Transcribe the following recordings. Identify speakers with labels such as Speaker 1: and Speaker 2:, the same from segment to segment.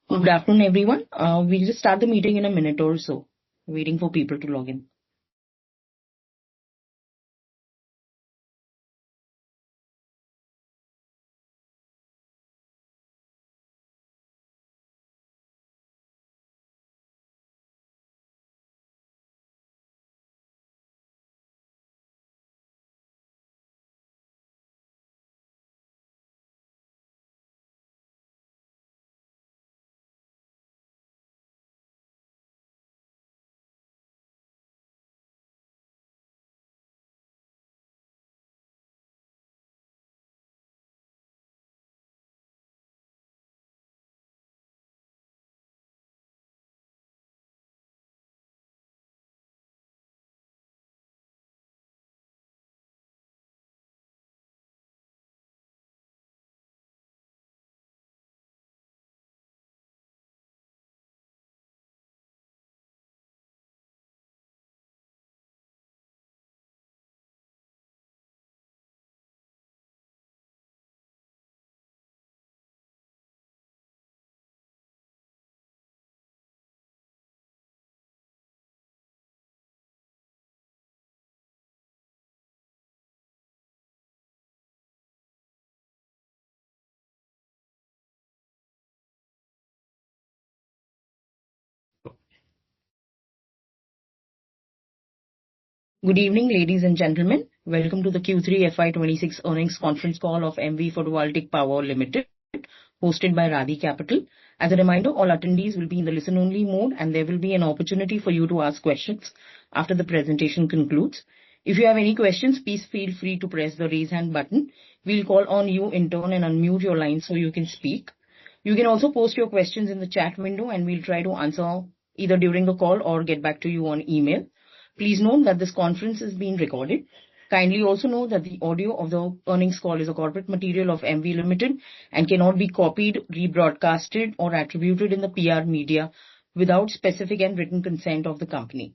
Speaker 1: Good afternoon, everyone. We'll just start the meeting in a minute or so, waiting for people to log in. Good evening, ladies and gentlemen. Welcome to the Q3 FY26 earnings conference call of Emmvee Photovoltaic Power Limited, hosted by Radhi Capital. As a reminder, all attendees will be in the listen-only mode, and there will be an opportunity for you to ask questions after the presentation concludes. If you have any questions, please feel free to press the raise hand button. We'll call on you in turn and unmute your line so you can speak. You can also post your questions in the chat window, and we'll try to answer either during the call or get back to you on email. Please note that this conference is being recorded. Kindly also know that the audio of the earnings call is a corporate material of Emmvee Limited and cannot be copied, rebroadcasted, or attributed in the PR media without specific and written consent of the company.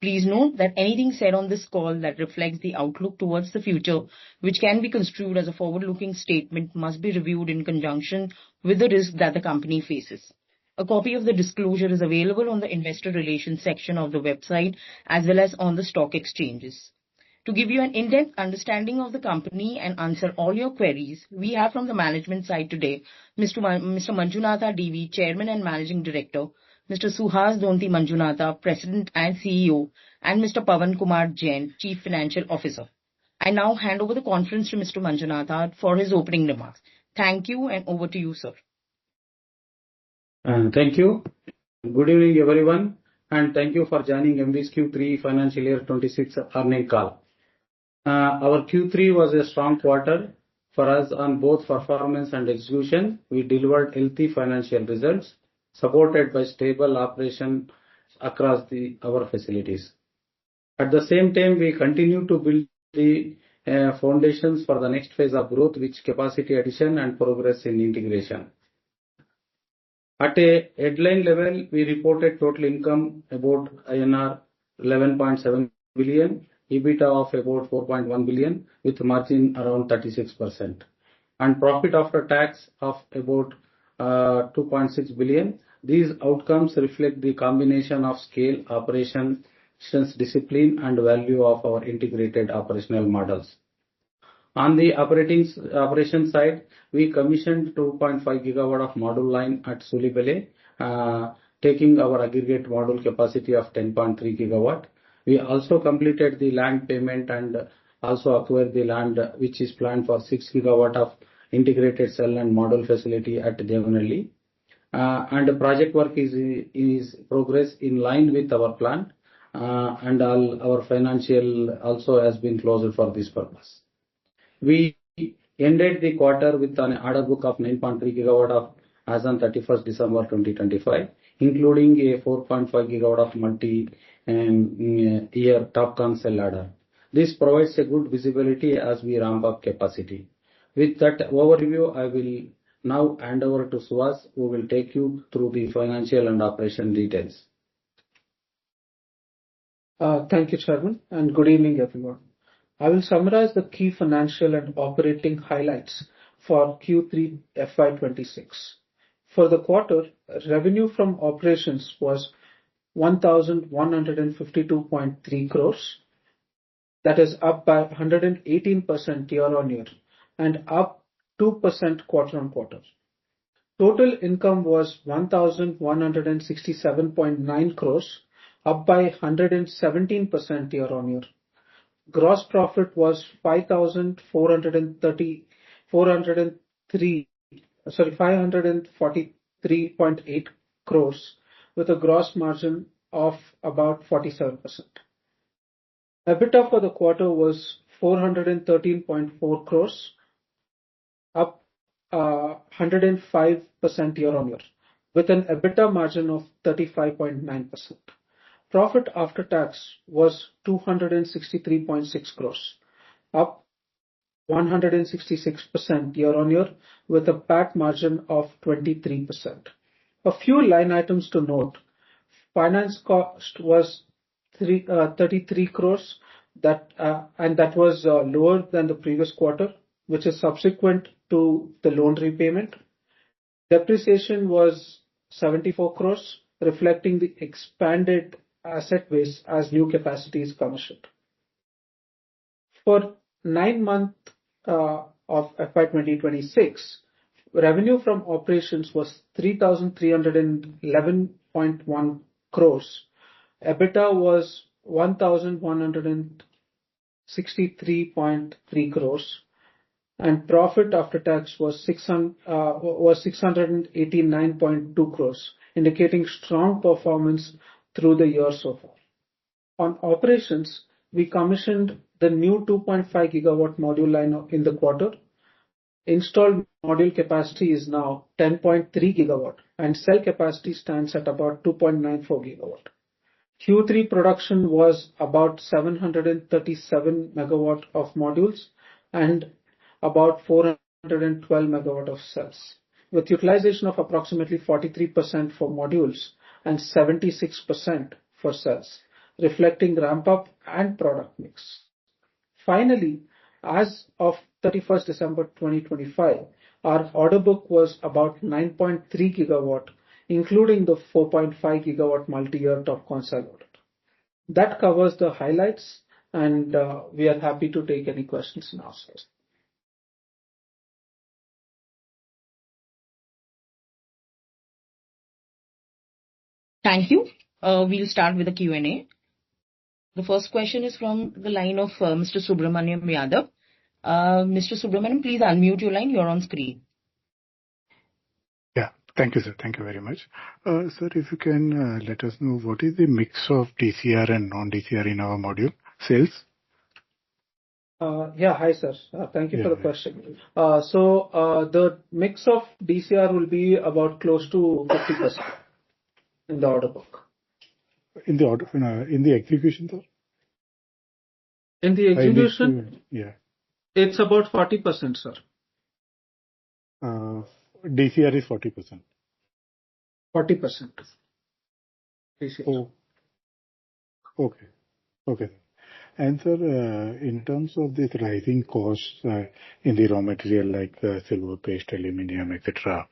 Speaker 1: Please note that anything said on this call that reflects the outlook towards the future, which can be construed as a forward-looking statement, must be reviewed in conjunction with the risk that the company faces. A copy of the disclosure is available on the investor relations section of the website as well as on the stock exchanges. To give you an in-depth understanding of the company and answer all your queries, we have from the management side today Mr. Manjunatha DV, Chairman and Managing Director, Mr. Suhas Donti Manjunatha, President and CEO, and Mr. Pawan Kumar Jain, Chief Financial Officer. I now hand over the conference to Mr. Manjunatha for his opening remarks. Thank you, and over to you, sir.
Speaker 2: Thank you. Good evening, everyone, and thank you for joining Emmvee's Q3 Financial Year 26 earnings call. Our Q3 was a strong quarter for us on both performance and execution. We delivered healthy financial results, supported by stable operation across our facilities. At the same time, we continue to build the foundations for the next phase of growth, which capacity addition and progress in integration. At a headline level, we reported total income about INR 11.7 billion, EBITDA of about 4.1 billion, with margin around 36%, and profit after tax of about 2.6 billion. These outcomes reflect the combination of scale, operations discipline, and value of our integrated operational models. On the operation side, we commissioned 2.5 gigawatt of module line at Sulibele, taking our aggregate module capacity of 10.3 gigawatt. We also completed the land payment and also acquired the land which is planned for 6 gigawatt of integrated cell and module facility at Devanahalli. And the project work is progress in line with our plan, and all our financial also has been closed for this purpose. We ended the quarter with an order book of 9.3 gigawatt of as on 31st December 2025, including a 4.5 gigawatt of multi-year TOPCon cell order. This provides a good visibility as we ramp up capacity. With that overview, I will now hand over to Suhas, who will take you through the financial and operation details.
Speaker 3: Thank you, Chairman, and good evening, everyone. I will summarize the key financial and operating highlights for Q3 FY26. For the quarter, revenue from operations was 1,152.3 crores. That is up by 118% year-on-year and up 2% quarter-on-quarter. Total income was 1,167.9 crores, up by 117% year-on-year. Gross profit was 543.8 crores with a gross margin of about 47%. EBITDA for the quarter was 413.4 crores, up 105% year-on-year, with an EBITDA margin of 35.9%. Profit after tax was 263.6 crores, up 166% year-on-year, with a PAT margin of 23%. A few line items to note. Finance cost was 33 crores, and that was lower than the previous quarter, which is subsequent to the loan repayment. Depreciation was 74 crores, reflecting the expanded asset base as new capacity is commissioned. For 9 months of FY 2026, revenue from operations was 3,311.1 crores. EBITDA was 1,163.3 crores, and profit after tax was 689.2 crores, indicating strong performance through the year so far. On operations, we commissioned the new 2.5 gigawatt module line in the quarter. Installed module capacity is now 10.3 gigawatt, and cell capacity stands at about 2.94 gigawatt. Q3 production was about 737 megawatt of modules and about 412 megawatt of cells, with utilization of approximately 43% for modules and 76% for cells, reflecting ramp-up and product mix. Finally, as of 31st December 2025, our order book was about 9.3 gigawatt, including the 4.5 gigawatt multi-year top Concall order. That covers the highlights, and we are happy to take any questions and answers.
Speaker 1: Thank you. We'll start with the Q&A. The first question is from the line of Mr. Subramaniam Yadav. Mr. Subramaniam, please unmute your line. You're on screen.
Speaker 4: Yeah. Thank you, sir. Thank you very much. Sir, if you can let us know what is the mix of DCR and non-DCR in our module sales?
Speaker 3: Hi, sir. Thank you for the question. The mix of DCR will be about close to 50% in the order book.
Speaker 4: In the execution, sir?
Speaker 3: In the execution?
Speaker 4: Yeah.
Speaker 3: It's about 40%, sir.
Speaker 4: DCR is 40%.
Speaker 3: 40%. DCR.
Speaker 4: Oh. Okay. Okay. And sir, in terms of this rising costs in the raw material like silver paste, aluminum, etc.,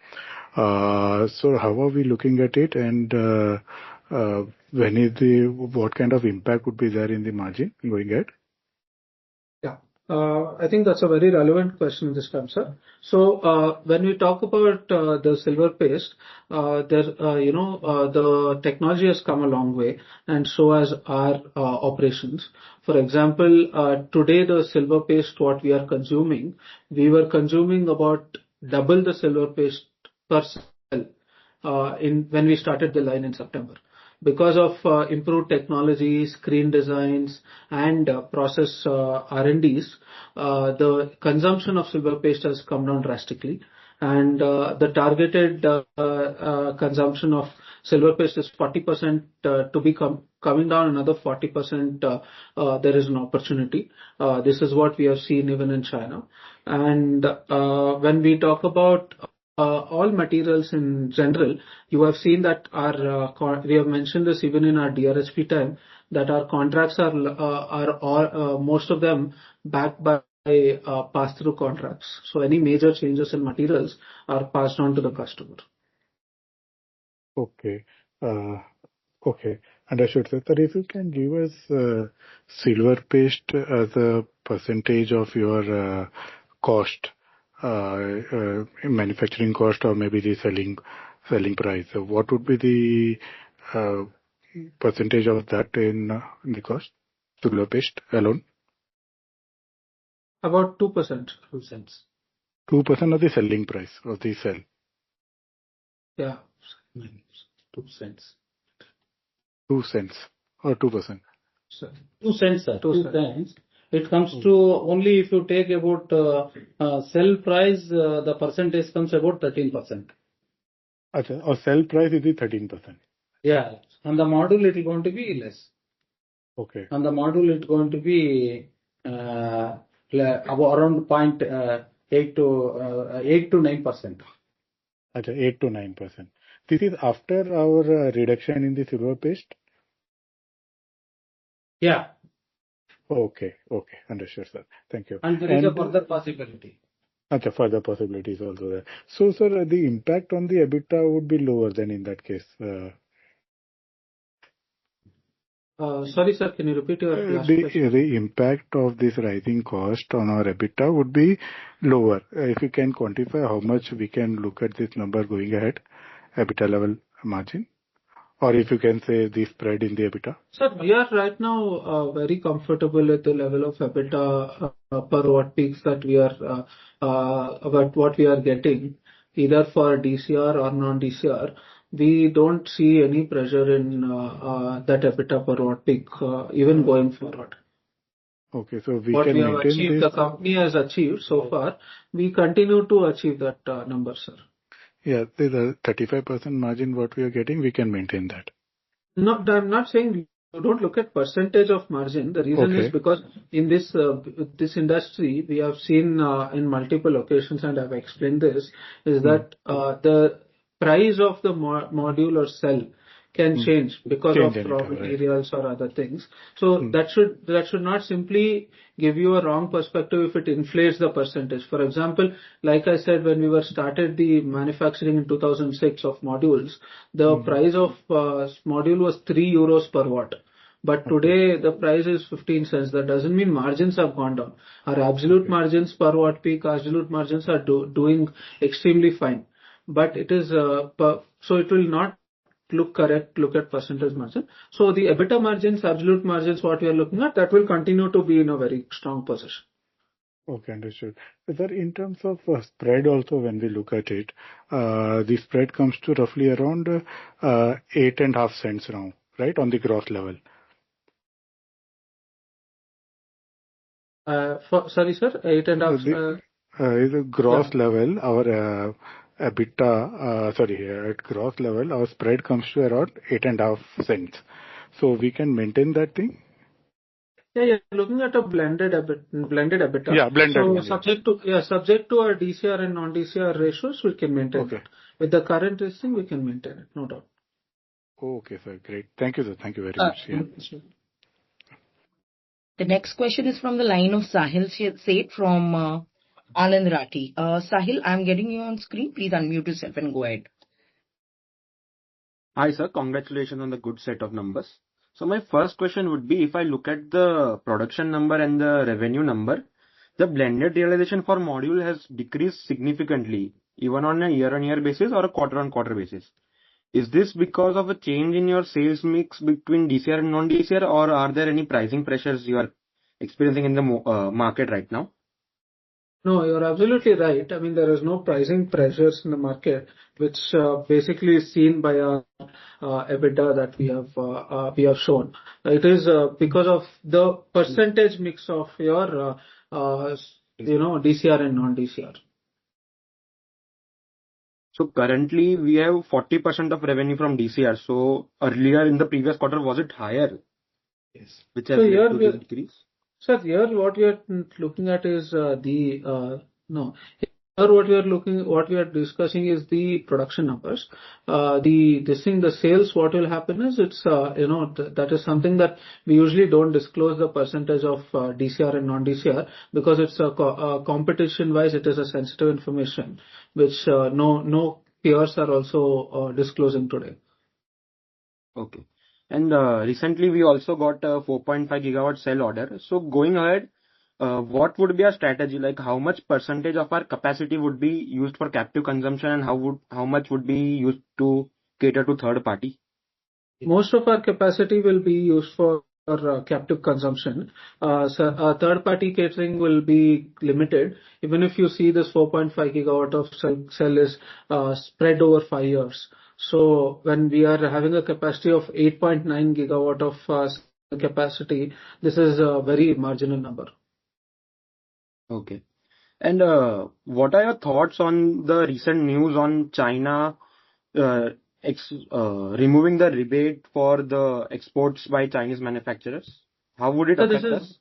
Speaker 4: so how are we looking at it, and what kind of impact would be there in the margin going ahead?
Speaker 3: Yeah, I think that's a very relevant question this time, sir. So when we talk about the silver paste, the technology has come a long way, and so has our operations. For example, today the silver paste what we are consuming, we were consuming about double the silver paste per cell when we started the line in September. Because of improved technology, screen designs, and process R&Ds, the consumption of silver paste has come down drastically. And the targeted consumption of silver paste is 40% to be coming down another 40%. There is an opportunity. This is what we have seen even in China. And when we talk about all materials in general, you have seen that we have mentioned this even in our DRHP time, that our contracts are most of them backed by pass-through contracts. So any major changes in materials are passed on to the customer.
Speaker 4: Okay. Okay. Understood, sir. Sir, if you can give us silver paste as a percentage of your cost, manufacturing cost or maybe the selling price. So what would be the percentage of that in the cost? Silver paste alone?
Speaker 3: About 2%.
Speaker 2: 2 cents.
Speaker 4: 2% of the selling price of the cell.
Speaker 3: Yeah.
Speaker 2: 2 cents.
Speaker 4: 2 cents or 2%.
Speaker 3: So,
Speaker 2: 2 cents, sir. 2
Speaker 3: 2
Speaker 2: cents. It comes to only if you take about sell price, the percentage comes about 13%.
Speaker 4: Achha, or sell price is the 13%.
Speaker 2: Yeah. On the module, it is going to be less.
Speaker 4: Okay.
Speaker 2: On the module, it's going to be around 8 to 9%.
Speaker 4: Achha, 8 to 9%. This is after our reduction in the silver paste?
Speaker 2: Yeah.
Speaker 4: Okay. Okay. Understood, sir. Thank you.
Speaker 2: And there is a further possibility.
Speaker 4: Achha, further possibilities also there. So, sir, the impact on the EBITDA would be lower than in that case.
Speaker 3: sorry, sir, can you repeat your last question?
Speaker 4: The impact of this rising cost on our EBITDA would be lower. If you can quantify how much we can look at this number going ahead, EBITDA level margin, or if you can say the spread in the EBITDA.
Speaker 3: Sir, we are right now very comfortable at the level of EBITDA per watt peaks that we are about what we are getting, either for DCR or non-DCR. We don't see any pressure in that EBITDA per watt peak even going forward.
Speaker 4: Okay, so we
Speaker 3: What
Speaker 4: can
Speaker 3: we have
Speaker 4: maintain
Speaker 3: achieved,
Speaker 4: this.
Speaker 3: the company has achieved so far. We continue to achieve that number, sir.
Speaker 4: Yeah, the 35% margin what we are getting, we can maintain that.
Speaker 3: No, I'm not saying you don't look at percentage of margin. The reason is
Speaker 4: Okay.
Speaker 3: because in this this industry, we have seen in multiple occasions, and I've explained this, is that the price of the module or cell can change because
Speaker 4: Change
Speaker 3: of raw
Speaker 4: anytime, right.
Speaker 3: materials or other things. So that should not simply give you a wrong perspective if it inflates the percentage. For example, like I said, when we were started the manufacturing in 2006 of modules, the price of module was 3 euros per watt. But today the price is 15 cents. That doesn't mean margins have gone down. Our absolute margins per watt peak, absolute margins are doing extremely fine. But it is so it will not look correct, look at percentage margin. So the EBITDA margins, absolute margins, what we are looking at, that will continue to be in a very strong position.
Speaker 4: Okay, understood. Sir, in terms of spread also, when we look at it, the spread comes to roughly around 8.5 cents now, right, on the gross level.
Speaker 3: Sorry, sir, 8.5.
Speaker 4: The gross level, our EBITDA, at gross level, our spread comes to around 8.5 cents. So we can maintain that thing?
Speaker 3: Yeah, looking at a blended EBITDA.
Speaker 4: Yeah, blended
Speaker 3: So
Speaker 4: one,
Speaker 3: subject to our DCR and non-DCR ratios, we can maintain that. With the current listing, we can maintain it, no doubt.
Speaker 4: Okay, sir, great. Thank you, sir. Thank you very much. Yeah.
Speaker 1: The next question is from the line of Sahil Seth from Anand Rathi. Sahil, I'm getting you on screen. Please unmute yourself and go ahead.
Speaker 5: Hi, sir. Congratulations on the good set of numbers. So my first question would be, if I look at the production number and the revenue number, the blended realization for module has decreased significantly, even on a year-on-year basis or a quarter-on-quarter basis. Is this because of a change in your sales mix between DCR and non-DCR, or are there any pricing pressures you are experiencing in the market right now?
Speaker 3: No, you're absolutely right. I mean, there is no pricing pressures in the market, which basically is seen by our EBITDA that we have shown. It is because of the percentage mix of your DCR and non-DCR.
Speaker 5: So currently we have 40% of revenue from DCR. So earlier in the previous quarter, was it higher?
Speaker 2: Yes.
Speaker 5: Which has led to the increase?
Speaker 3: Sir, here what we are looking at is what we are discussing is the production numbers. The sales, what will happen is it's that is something that we usually don't disclose the percentage of DCR and non-DCR, because it's competition wise, it is a sensitive information which no peers are also disclosing today.
Speaker 5: Okay. And recently we also got a 4.5 gigawatt cell order. So going ahead, what would be our strategy? Like how much percentage of our capacity would be used for captive consumption, and how much would be used to cater to third party?
Speaker 3: Most of our capacity will be used for captive consumption. So third-party catering will be limited. Even if you see this 4.5 gigawatt of cell is spread over 5 years. So when we are having a capacity of 8.9 gigawatt of capacity, this is a very marginal number.
Speaker 5: Okay. And what are your thoughts on the recent news on China uh, removing the rebate for the exports by Chinese manufacturers? How would it
Speaker 3: So this
Speaker 5: affect
Speaker 3: is
Speaker 5: us?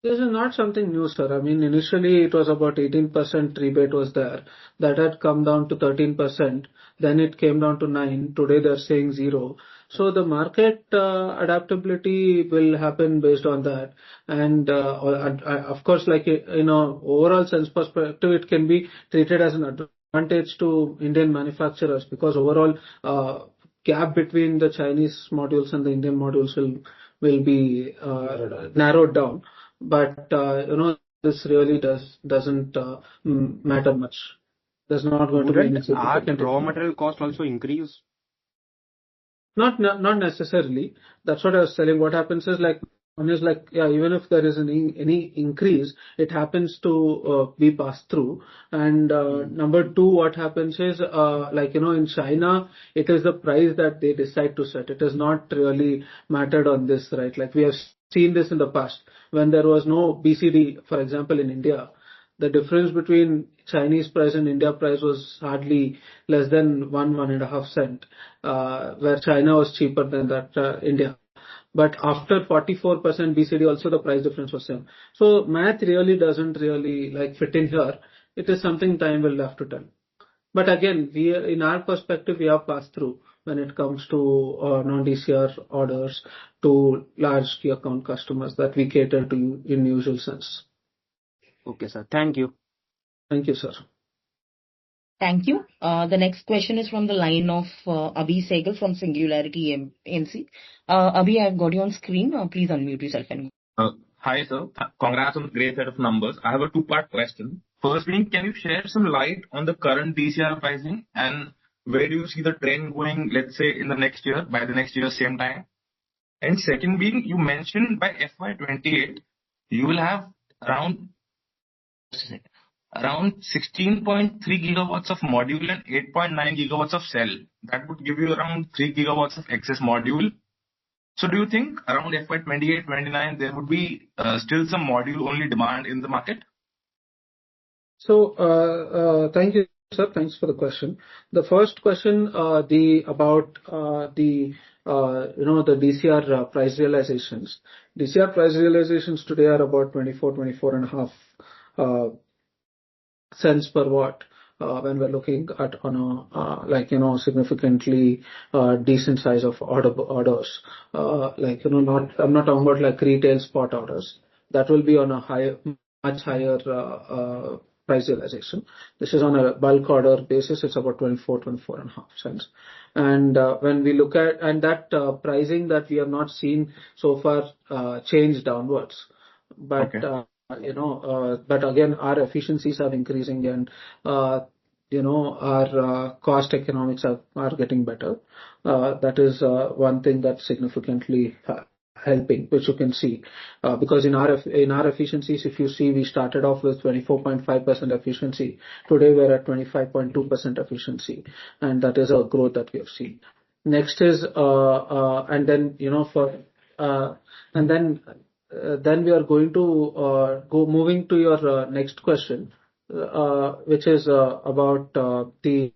Speaker 3: This is not something new, sir. I mean, initially it was about 18% rebate was there. That had come down to 13%. Then it came down to 9. Today they're saying 0. So the market adaptability will happen based on that. And of course, like, overall sense perspective, it can be treated as an advantage to Indian manufacturers, because overall gap between the Chinese modules and the Indian modules will be narrowed down. But this really doesn't matter much. There's not going to be any
Speaker 5: Wouldn't our
Speaker 3: significant
Speaker 5: raw
Speaker 3: impact.
Speaker 5: material cost also increase?
Speaker 3: Not necessarily. That's what I was telling. What happens is, like, one is like, yeah, even if there is any increase, it happens to be passed through. And number two, what happens is, like, in China, it is the price that they decide to set. It has not really mattered on this, right? Like, we have seen this in the past when there was no BCD, for example, in India. The difference between Chinese price and India price was hardly less than 1.5 cent, where China was cheaper than that India. But after 44% BCD, also the price difference was same. So math really doesn't really like fit in here. It is something time will have to tell. But again, in our perspective, we have passed through when it comes to non-DCR orders to large key account customers that we cater to in usual sense.
Speaker 5: Okay, sir. Thank you.
Speaker 3: Thank you, sir.
Speaker 1: Thank you. The next question is from the line of Abhi Sehgal from Singularity MC. Abhi, I've got you on screen. Please unmute yourself and.
Speaker 6: Hi, sir. Congrats on the great set of numbers. I have a two-part question. First being, can you share some light on the current DCR pricing, and where do you see the trend going, let's say, in the next year, by the next year, same time? And second being, you mentioned by FY28, you will have around 16.3 gigawatts of module and 8.9 gigawatts of cell. That would give you around 3 gigawatts of excess module. So do you think around FY28, 29, there would be still some module-only demand in the market?
Speaker 3: So, thank you, sir. Thanks for the question. The first question, about the DCR price realizations. DCR price realizations today are about 24.5 cents per watt. When we're looking at on a significantly decent size of orders, I'm not talking about like retail spot orders. That will be on a much higher price realization. This is on a bulk order basis. It's about 24.5 cents. And when we look at that pricing that we have not seen so far change downwards, but
Speaker 6: Okay.
Speaker 3: But again, our efficiencies are increasing, and our cost economics are getting better. That is one thing that's significantly helping, which you can see, because in our efficiencies, if you see, we started off with 24.5% efficiency. Today we're at 25.2% efficiency, and that is a growth that we have seen. Next is and then then we are going to moving to your next question, which is about the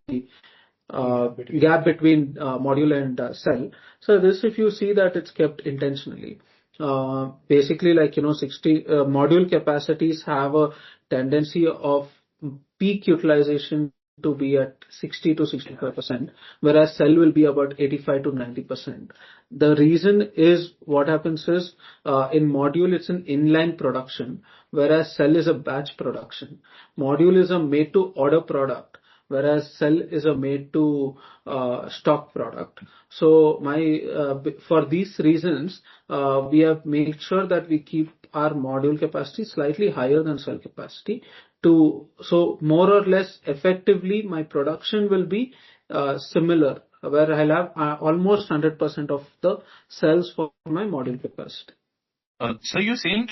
Speaker 3: gap between module and cell. So this, if you see that it's kept intentionally. Basically, 60 module capacities have a tendency of peak utilization to be at 60 to 65%, whereas cell will be about 85 to 90%. The reason is, what happens is, in module it's an inline production, whereas cell is a batch production. Module is a made to order product, whereas cell is a made to stock product. So for these reasons, we have made sure that we keep our module capacity slightly higher than cell capacity so more or less effectively my production will be similar, where I'll have almost 100% of the cells for my module capacity.
Speaker 6: So you're saying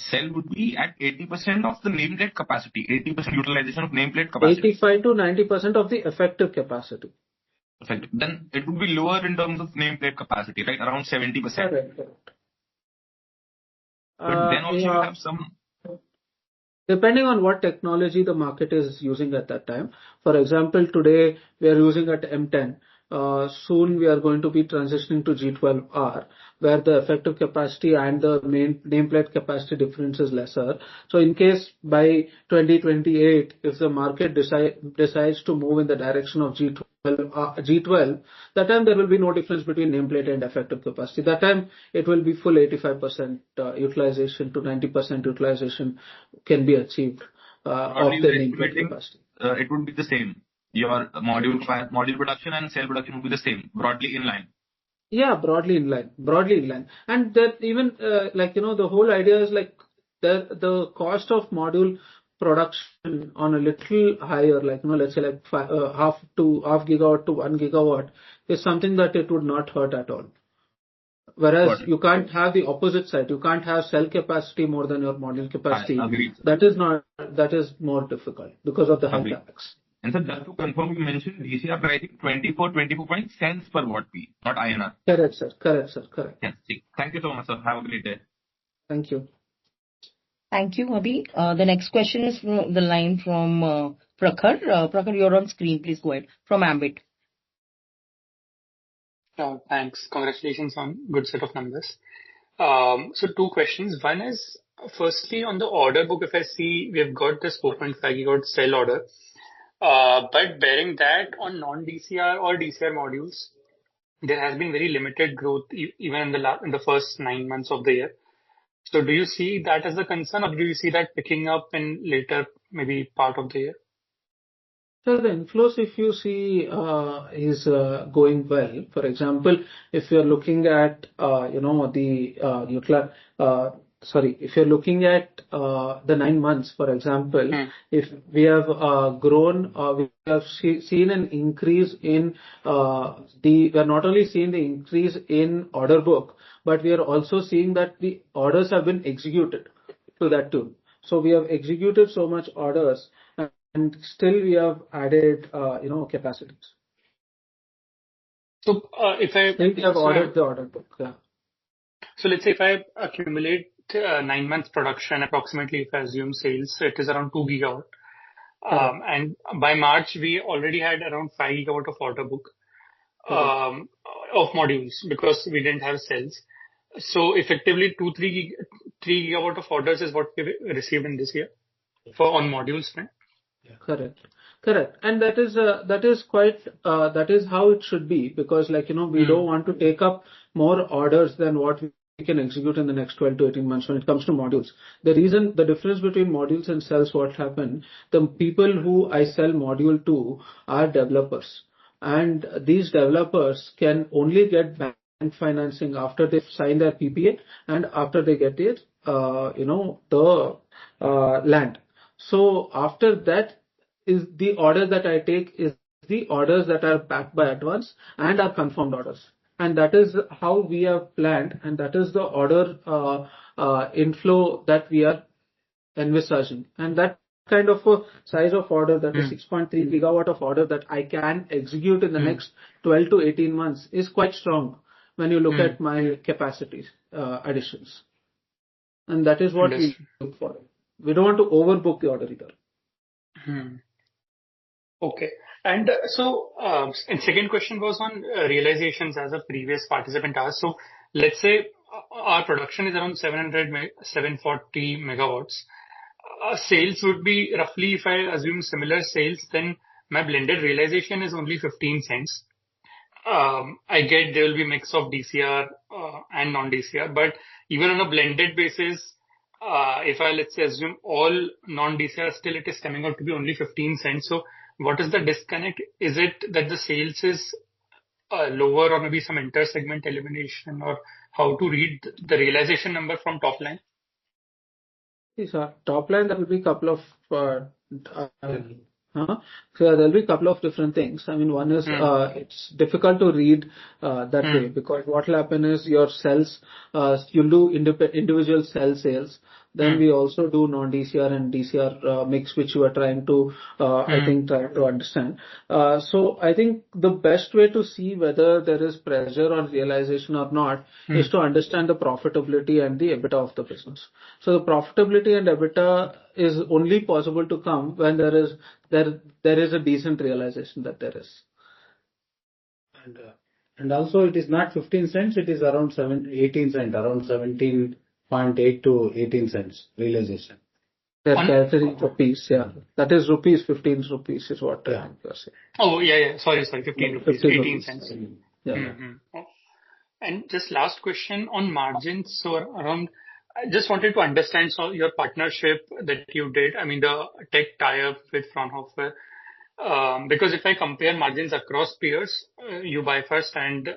Speaker 6: cell would be at 80% of the nameplate capacity, 80% utilization of nameplate capacity.
Speaker 3: 85 to 90% of the effective capacity.
Speaker 6: Effective. Then it would be lower in terms of nameplate capacity, right? Around 70%.
Speaker 3: Correct.
Speaker 6: But then also you have some.
Speaker 3: Depending on what technology the market is using at that time. For example, today we are using at M10. Soon we are going to be transitioning to G12R, where the effective capacity and the main nameplate capacity difference is lesser. So in case by 2028, if the market decides to move in the direction of G12, that time there will be no difference between nameplate and effective capacity. That time it will be full 85% utilization to 90% utilization can be achieved of the nameplate capacity.
Speaker 6: It would be the same. Your module production and cell production would be the same, broadly in line.
Speaker 3: Yeah, broadly in line. And that even the whole idea is like the cost of module production on a little higher, let's say half gigawatt to 1 gigawatt is something that it would not hurt at all. Whereas you can't have the opposite side. You can't have cell capacity more than your module capacity.
Speaker 6: I agree.
Speaker 3: That is more difficult because of the high capex.
Speaker 6: And so just to confirm, you mentioned DCR pricing 24 cents per watt P, not INR.
Speaker 3: Correct, sir. Correct.
Speaker 6: Yes. Thank you so much, sir. Have a great day.
Speaker 3: Thank you.
Speaker 1: Thank you, Abhi. The next question is from the line from Prakhar. Prakhar, you're on screen. Please go ahead. From Ambit.
Speaker 7: Thanks. Congratulations on good set of numbers. So two questions. One is, firstly, on the order book, if I see we've got this 4.5 gigawatt cell order, but bearing that on non-DCR or DCR modules, there has been very limited growth even in the first 9 months of the year. So do you see that as a concern, or do you see that picking up in later maybe part of the year?
Speaker 3: So the inflows, if you see, is going well. For example, if you're looking at if you're looking at the 9 months, for example, if we have grown, we have seen an increase in we are not only seeing the increase in order book, but we are also seeing that the orders have been executed to that tune. So we have executed so much orders, and still we have added capacities.
Speaker 7: So if I
Speaker 3: think we have ordered the order book. Yeah.
Speaker 7: So let's say if I accumulate 9 months production, approximately if I assume sales, it is around 2 gigawatt. And by March, we already had around 5 gigawatt of order book of modules because we didn't have cells. So effectively 3 gigawatt of orders is what we received in this year on modules, right?
Speaker 3: Correct. And that is how it should be, because we don't want to take up more orders than what we can execute in the next 12 to 18 months when it comes to modules. The difference between modules and cells, what happened, the people who I sell module to are developers, and these developers can only get bank financing after they sign their PPA and after they get the land. So after that is the order that I take is the orders that are backed by advance and are confirmed orders. And that is how we have planned, and that is the order inflow that we are envisaging. And that kind of a size of order, that is 6.3 gigawatt of order that I can execute in the next 12 to 18 months is quite strong when you look at my capacities additions. And that is what we look for. We don't want to overbook the order either.
Speaker 7: Okay. And and second question was on realizations, as a previous participant asked. So let's say our production is around 740 megawatts. Sales would be roughly, if I assume similar sales, then my blended realization is only 15 cents. I get there will be mix of DCR and non-DCR, but even on a blended basis, if I let's say assume all non-DCR, still it is coming out to be only 15 cents. So what is the disconnect? Is it that the sales is lower, or maybe some inter-segment elimination, or how to read the realization number from top line?
Speaker 3: Top line, there will be a couple of so there'll be a couple of different things. I mean, one is it's difficult to read that way, because what will happen is your cells, you'll do individual cell sales. Then we also do non-DCR and DCR mix, which you are trying to, I think, try to understand. So I think the best way to see whether there is pressure on realization or not is to understand the profitability and the EBITDA of the business. So the profitability and EBITDA is only possible to come when there is a decent realization that there is.
Speaker 2: And also it is not 15 cents, it is around 18 cents, around 17.8 to 18 cents realization.
Speaker 3: They're calculating rupees, yeah. That is rupees, 15 rupees is what you are saying.
Speaker 7: Oh, yeah. Sorry, 15 rupees, 18 cents.
Speaker 3: Yeah.
Speaker 7: And just last question on margins. So I just wanted to understand, so your partnership that you did, I mean, the tech tie-up with Fraunhofer, because if I compare margins across peers, you buy first and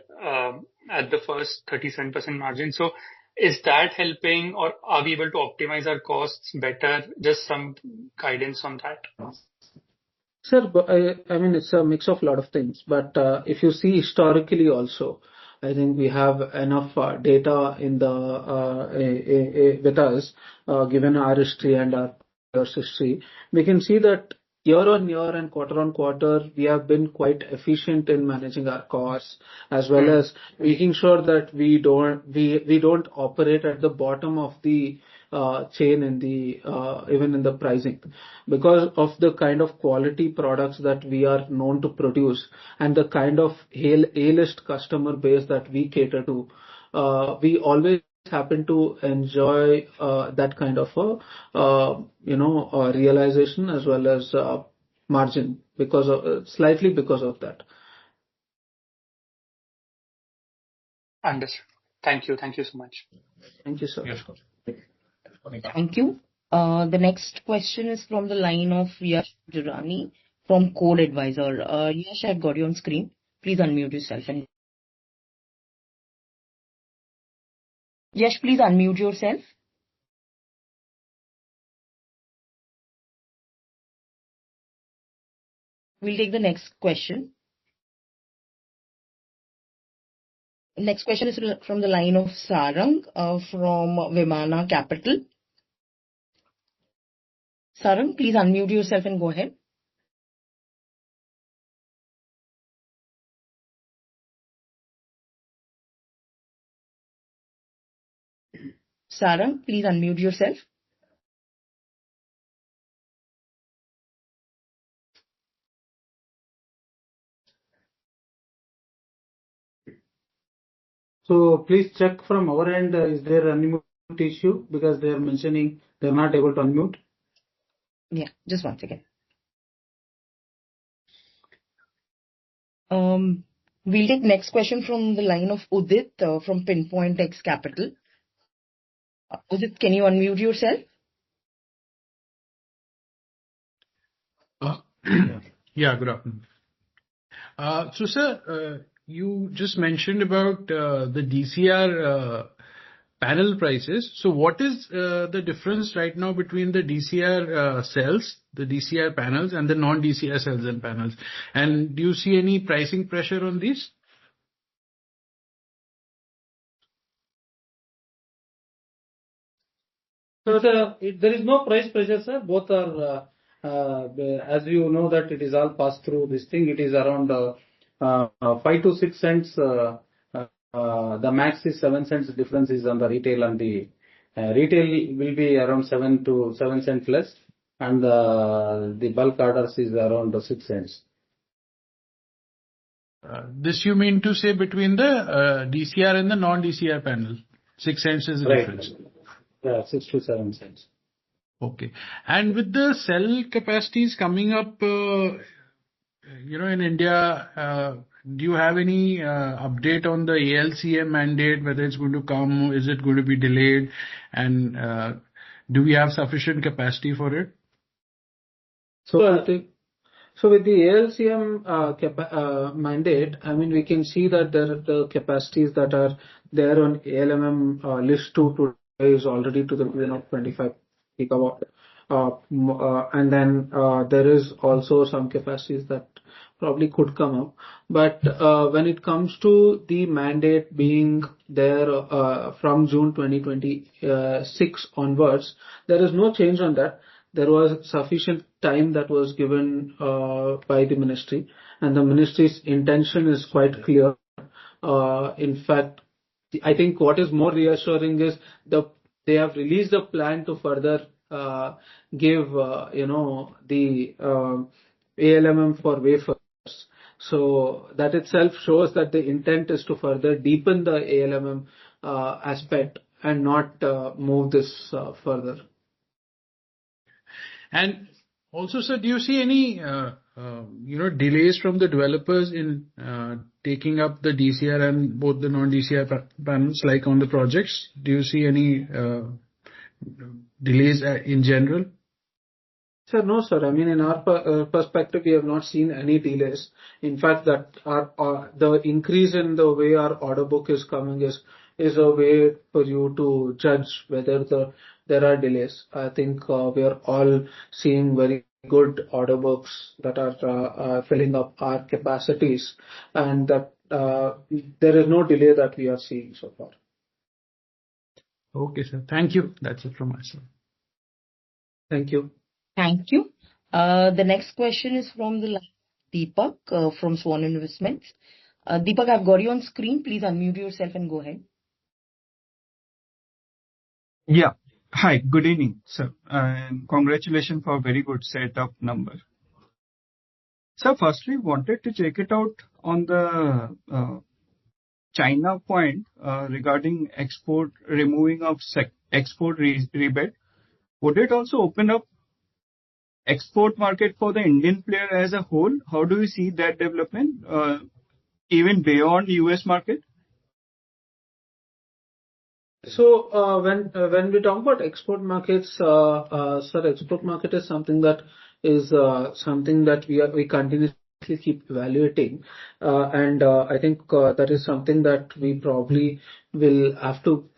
Speaker 7: at the first 37% margin. So is that helping, or are we able to optimize our costs better? Just some guidance on that.
Speaker 3: Sir, I mean, it's a mix of a lot of things, but if you see historically also, I think we have enough data in the with us, given our history and our peers' history. We can see that year on year and quarter on quarter, we have been quite efficient in managing our costs, as well as making sure that we don't operate at the bottom of the chain in the even in the pricing, because of the kind of quality products that we are known to produce and the kind of A-list customer base that we cater to. We always happen to enjoy that kind of a realization as well as margin slightly because of that.
Speaker 7: Understood. Thank you so much.
Speaker 3: Thank you, sir.
Speaker 6: Yes.
Speaker 1: Thank you. The next question is from the line of Yash Durani from Code Advisor. Yash, I've got you on screen. Please unmute yourself. Yash, please unmute yourself. We'll take the next question. Next question is from the line of Sarang from Vimana Capital. Sarang, please unmute yourself and go ahead. Sarang, please unmute yourself.
Speaker 2: So please check from our end, is there an unmute issue? Because they are mentioning they are not able to unmute.
Speaker 1: Yeah, just one second. We'll take next question from the line of Udit from Pinpoint X Capital. Udit, can you unmute yourself?
Speaker 8: Yeah, good afternoon. So, sir, you just mentioned about the DCR panel prices. So what is the difference right now between the DCR cells, the DCR panels, and the non-DCR cells and panels? And do you see any pricing pressure on these?
Speaker 2: So there is no price pressure, sir. Both are, as you know, that it is all passed through this thing. It is around 5 to 6 cents. The max is 7 cents. Difference is on the retail, and the retail will be around 7 cents less, and the bulk orders is around 6 cents.
Speaker 8: This you mean to say between the DCR and the non-DCR panel? 6 cents is the difference.
Speaker 2: Yeah, 6 to 7 cents.
Speaker 8: Okay. And with the cell capacities coming up, in India, do you have any update on the ALCM mandate, whether it's going to come, is it going to be delayed, and do we have sufficient capacity for it?
Speaker 3: So I think So with the ALCM mandate, I mean, we can see that the capacities that are there on ALMM list 2 today is already to the tune of 25 gigawatt. And then there is also some capacities that probably could come up. But when it comes to the mandate being there from June 2026 onwards, there is no change on that. There was sufficient time that was given by the ministry, and the ministry's intention is quite clear. In fact, I think what is more reassuring is they have released a plan to further give the ALMM for wafers. So that itself shows that the intent is to further deepen the ALMM aspect and not move this further.
Speaker 8: And also, sir, do you see any delays from the developers in taking up the DCR and both the non-DCR panels, like on the projects? Do you see any delays in general?
Speaker 3: Sir, no, sir. I mean, in our perspective, we have not seen any delays. In fact, that the increase in the way our order book is coming is a way for you to judge whether there are delays. I think we are all seeing very good order books that are filling up our capacities, and that there is no delay that we are seeing so far.
Speaker 8: Okay, sir. Thank you. That's it from my side.
Speaker 3: Thank you.
Speaker 1: Thank you. The next question is from the Deepak from Swan Investments. Deepak, I've got you on screen. Please unmute yourself and go ahead.
Speaker 9: Yeah. Hi, good evening, sir, and congratulations for a very good set of numbers. So firstly, wanted to check it out on the China point regarding export, removing of export rebate. Would it also open up export market for the Indian player as a whole? How do you see that development, even beyond US market?
Speaker 3: So when we talk about export markets, sir, export market is something that we continuously keep evaluating, and I think that is something that we probably will have to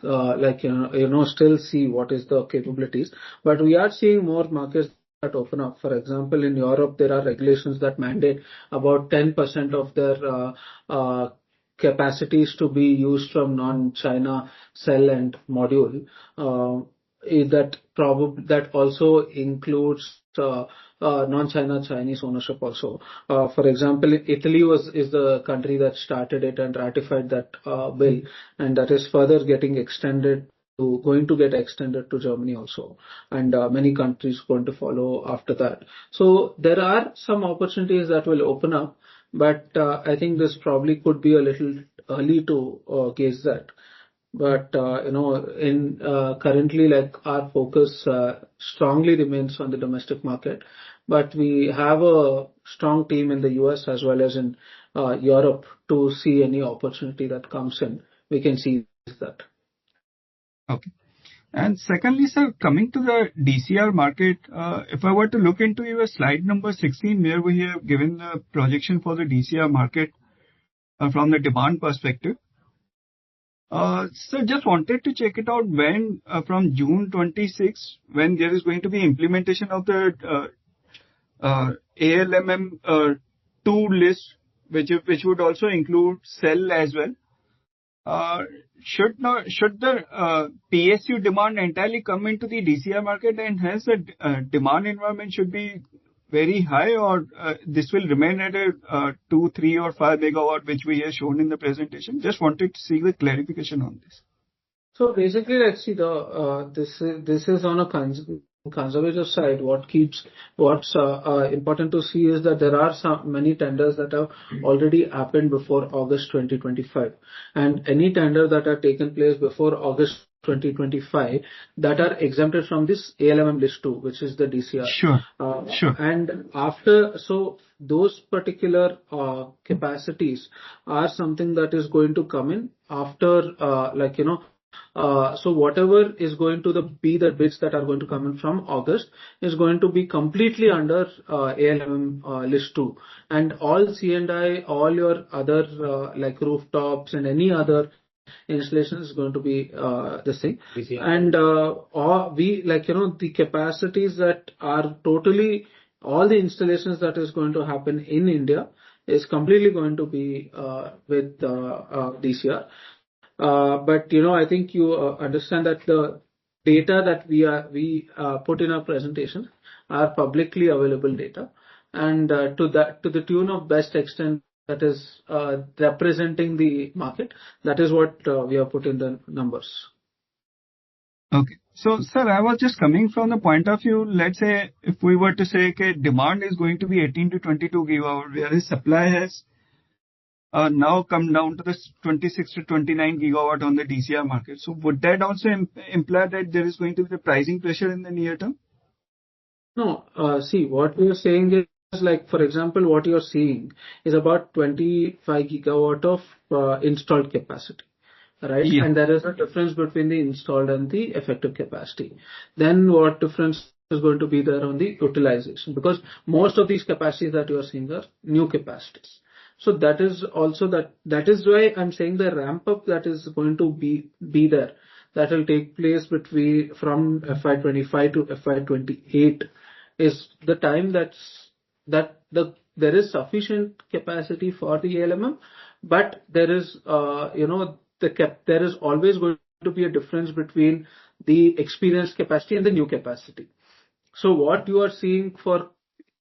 Speaker 3: still see what is the capabilities. But we are seeing more markets that open up. For example, in Europe, there are regulations that mandate about 10% of their capacities to be used from non-China cell and module. That also includes non-China Chinese ownership also. For example, Italy is the country that started it and ratified that bill, and that is further going to get extended to Germany also, and many countries going to follow after that. So there are some opportunities that will open up, but I think this probably could be a little early to gauge that. But currently, like, our focus strongly remains on the domestic market, but we have a strong team in the US as well as in Europe to see any opportunity that comes in. We can see that.
Speaker 9: Okay. And secondly, sir, coming to the DCR market, if I were to look into your slide number 16, where we have given the projection for the DCR market from the demand perspective. So just wanted to check it out when from June 26, when there is going to be implementation of the ALMM 2 list, which would also include cell as well. Should the PSU demand entirely come into the DCR market, and hence the demand environment should be very high, or this will remain at a 2, 3 or 5 megawatt, which we have shown in the presentation? Just wanted to see the clarification on this.
Speaker 3: So basically, let's see this is on a conservative side. What's important to see is that there are many tenders that have already happened before August 2025, and any tender that are taken place before August 2025 that are exempted from this ALMM list 2, which is the DCR.
Speaker 9: Sure.
Speaker 3: And those particular capacities are something that is going to come in after So whatever is going to be the bids that are going to come in from August is going to be completely under ALMM list 2, and all C&I, all your other like rooftops and any other installation is going to be the same.
Speaker 2: DCR.
Speaker 3: And we the capacities that are totally all the installations that is going to happen in India is completely going to be with DCR. But I think you understand that the data that we put in our presentation are publicly available data, and to the tune of best extent that is representing the market, that is what we have put in the numbers.
Speaker 9: Okay. So, sir, I was just coming from the point of view, let's say, if we were to say, okay, demand is going to be 18 to 22 gigawatt, whereas supply has now come down to the 26 to 29 gigawatt on the DCR market. So would that also imply that there is going to be the pricing pressure in the near term?
Speaker 3: No, see, what we are saying is, like, for example, what you are seeing is about 25 gigawatt of installed capacity, right?
Speaker 9: Yeah.
Speaker 3: And there is a difference between the installed and the effective capacity. Then what difference is going to be there on the utilization? Because most of these capacities that you are seeing are new capacities. So that is also that is why I'm saying the ramp up that is going to be there, that will take place from FY25 to FY28 is the time that there is sufficient capacity for the ALMM, but there is there is always going to be a difference between the experienced capacity and the new capacity. So what you are seeing for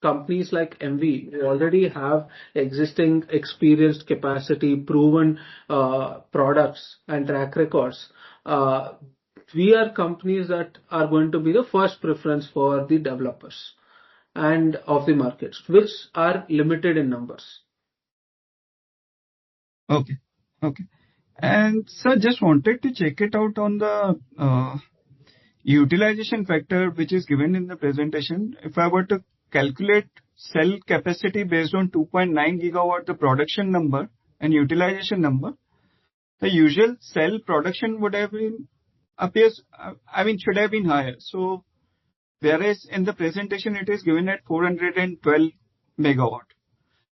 Speaker 3: companies like Emmvee, who already have existing experienced capacity, proven products and track records, we are companies that are going to be the first preference for the developers and of the markets, which are limited in numbers.
Speaker 9: Okay. Okay. And sir, just wanted to check it out on the utilization factor which is given in the presentation. If I were to calculate cell capacity based on 2.9 gigawatt, the production number and utilization number, the usual cell production would have been should have been higher. So, whereas in the presentation it is given at 412 megawatt.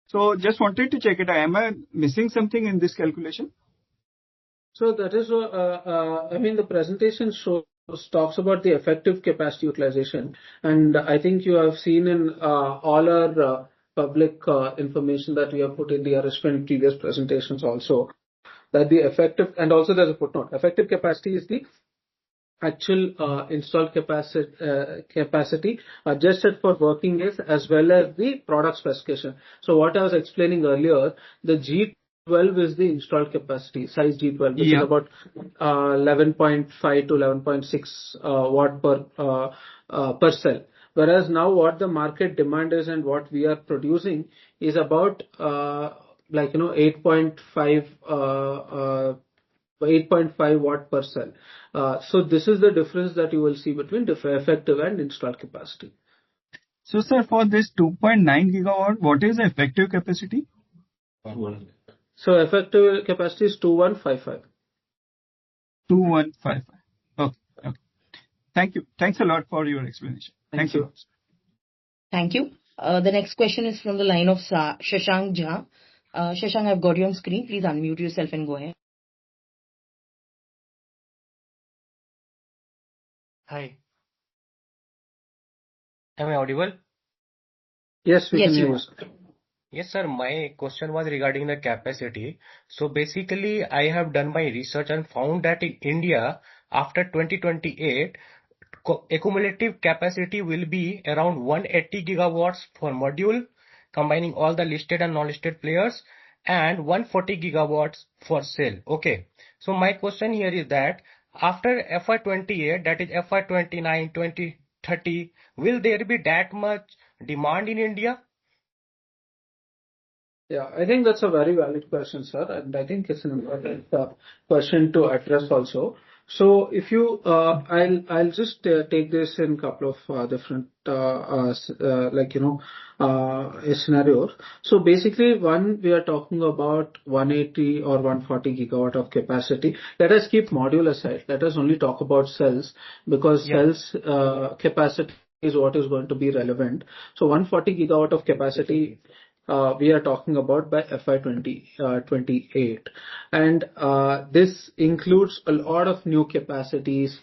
Speaker 9: So, just wanted to check it. Am I missing something in this calculation?
Speaker 3: So that is the presentation talks about the effective capacity utilization, and I think you have seen in all our public information that we have put in the RSP in previous presentations also, that the effective, and also there's a footnote, effective capacity is the actual installed capacity adjusted for working days as well as the product specification. So what I was explaining earlier, the G12 is the installed capacity, size G12, which is about 11.5 to 11.6 watt per cell. Whereas now what the market demand is and what we are producing is about 8.5 watt per cell. So this is the difference that you will see between effective and installed capacity.
Speaker 9: So sir, for this 2.9 gigawatt, what is the effective capacity?
Speaker 3: So effective capacity is 2155.
Speaker 9: 2155. Okay. Okay. Thank you. Thanks a lot for your explanation.
Speaker 3: Thank you.
Speaker 1: Thank you. The next question is from the line of Shashank Jha. Shashank, I've got you on screen. Please unmute yourself and go ahead.
Speaker 10: Hi. Am I audible?
Speaker 3: Yes, we can hear you.
Speaker 10: Yes, sir. My question was regarding the capacity. So basically, I have done my research and found that in India, after 2028, accumulative capacity will be around 180 gigawatts for module, combining all the listed and non-listed players, and 140 gigawatts for cell. Okay. So my question here is that after FY28, that is FY29, 2030, will there be that much demand in India?
Speaker 3: Yeah, I think that's a very valid question, sir, and I think it's an important question to address also. So if you, I'll just take this in a couple of different, scenarios. So basically, one, we are talking about 180 or 140 gigawatt of capacity. Let us keep module aside. Let us only talk about cells, because
Speaker 10: Yeah.
Speaker 3: cells capacity is what is going to be relevant. So 140 gigawatt of capacity we are talking about by FY28. And this includes a lot of new capacities.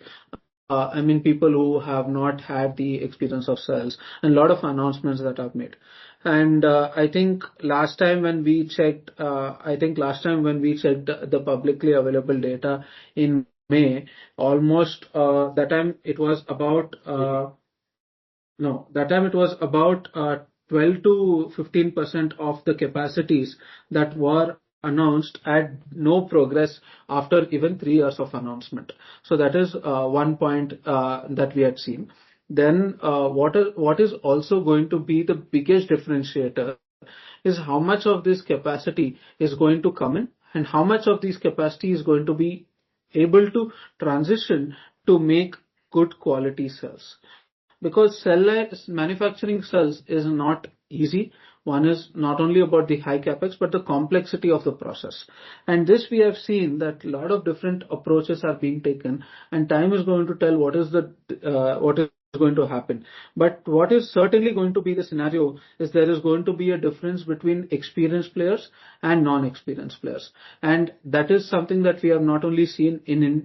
Speaker 3: I mean, people who have not had the experience of cells, and a lot of announcements that I've made. And I think last time when we checked, the publicly available data in May, almost that time it was about no, that time it was about 12 to 15% of the capacities that were announced had no progress after even 3 years of announcement. So that is one point that we had seen. Then what is also going to be the biggest differentiator is how much of this capacity is going to come in, and how much of this capacity is going to be able to transition to make good quality cells. Because manufacturing cells is not easy. One is not only about the high capex, but the complexity of the process. And this we have seen that a lot of different approaches are being taken, and time is going to tell what is going to happen. But what is certainly going to be the scenario is there is going to be a difference between experienced players and non-experienced players. And that is something that we have not only seen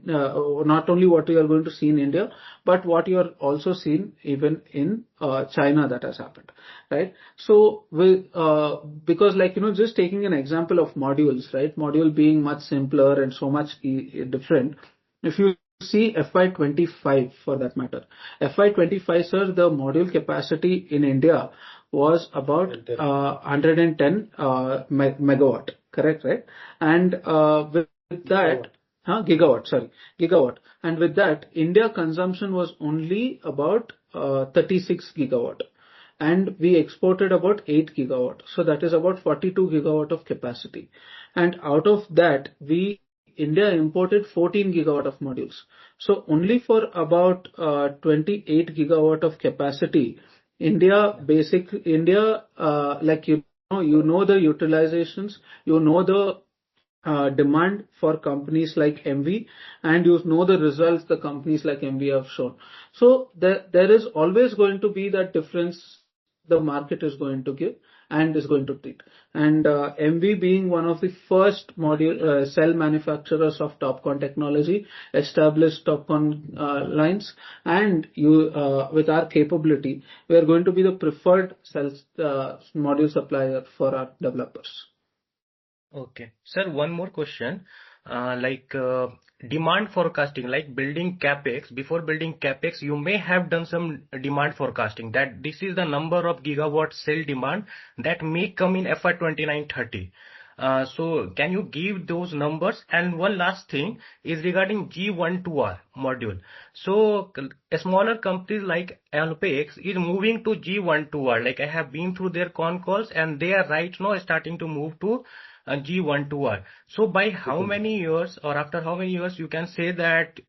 Speaker 3: not only what we are going to see in India, but what you are also seen even in China that has happened, right? So because just taking an example of modules, right? Module being much simpler and so much different. If you see FY25 for that matter, FY25, sir, the module capacity in India was about 110 megawatt, correct, right? And with that, gigawatt. And with that, India consumption was only about 36 gigawatt. And we exported about 8 gigawatt. So that is about 42 gigawatt of capacity. And out of that, India imported 14 gigawatt of modules. So only for about 28 gigawatt of capacity, India, you know the utilizations, you know the demand for companies like Emmvee, and you know the results the companies like Emmvee have shown. So there is always going to be that difference the market is going to give and is going to treat. And Emmvee being one of the first cell manufacturers of TOPCon technology, established TOPCon lines, and with our capability, we are going to be the preferred module supplier for our developers.
Speaker 10: Okay. Sir, one more question. Demand forecasting, like building capex, before building capex, you may have done some demand forecasting that this is the number of gigawatt cell demand that may come in FY29-30. So can you give those numbers? And one last thing is regarding G12R module. So smaller companies like Alpex is moving to G12R. Like I have been through their con calls, and they are right now starting to move to G12R. So by how many years, or after how many years, you can say that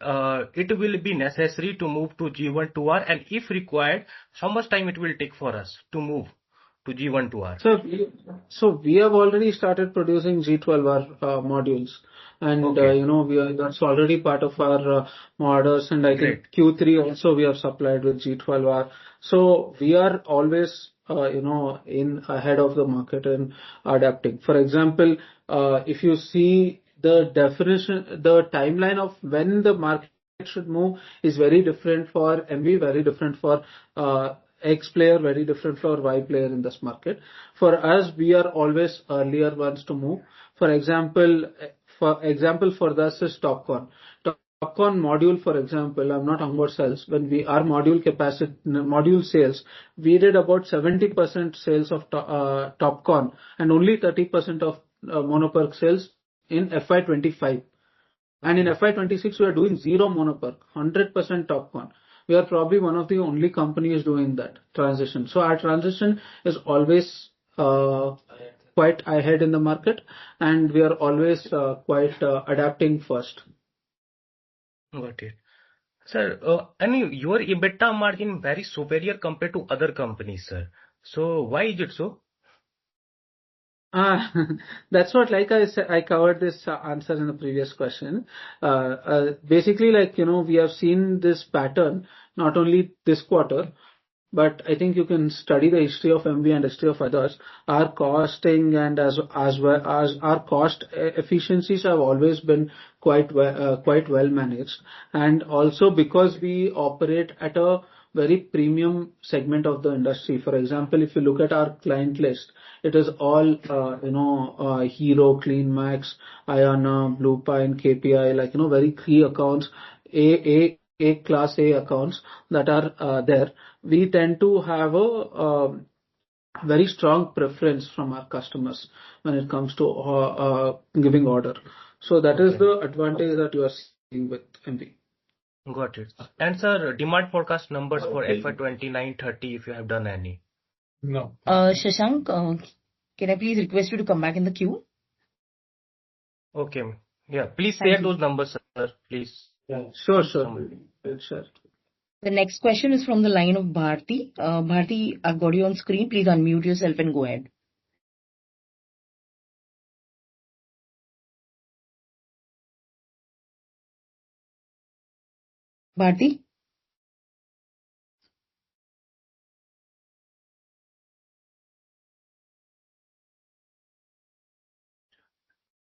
Speaker 10: it will be necessary to move to G12R, and if required, how much time it will take for us to move to G12R?
Speaker 3: So we have already started producing G12R modules, and that's already part of our orders, and I think Q3 also we have supplied with G12R. So we are always in ahead of the market and adapting. For example, if you see the definition, the timeline of when the market should move is very different for Emmvee, very different for X player, very different for Y player in this market. For us, we are always earlier ones to move. For example, for us is TOPCon. TOPCon module, for example, I'm not talking about cells. When our module sales, we did about 70% sales of TOPCon and only 30% of monoPERC sales in FY25. And in FY26, we are doing zero monoPERC, 100% TOPCon. We are probably one of the only companies doing that transition. So our transition is always quite ahead in the market, and we are always quite adapting first.
Speaker 10: Got it. Sir, and your EBITDA margin very superior compared to other companies, sir. So why is it so?
Speaker 3: Uh, that's what, like I said, I covered this answer in the previous question. Basically, like, we have seen this pattern not only this quarter, but I think you can study the history of MV and history of others. Our costing and as well as our cost efficiencies have always been quite well managed. And also because we operate at a very premium segment of the industry. For example, if you look at our client list, it is all Hero, CleanMax, Ayana, Blue Pine, KPI, like very key accounts, A class A accounts that are there. We tend to have a very strong preference from our customers when it comes to giving order. So that is
Speaker 10: Okay.
Speaker 3: the advantage that you are seeing with MV.
Speaker 10: Got it. And sir, demand forecast numbers for FY29-30, if you have done any.
Speaker 8: No.
Speaker 1: Shashank, can I please request you to come back in the queue?
Speaker 10: Okay. Yeah, please
Speaker 1: Thank
Speaker 10: share
Speaker 1: you.
Speaker 10: those numbers, sir, please.
Speaker 3: Sure.
Speaker 10: Somebody.
Speaker 3: We'll share.
Speaker 1: The next question is from the line of Bharti. Bharti, I've got you on screen. Please unmute yourself and go ahead. Bharti?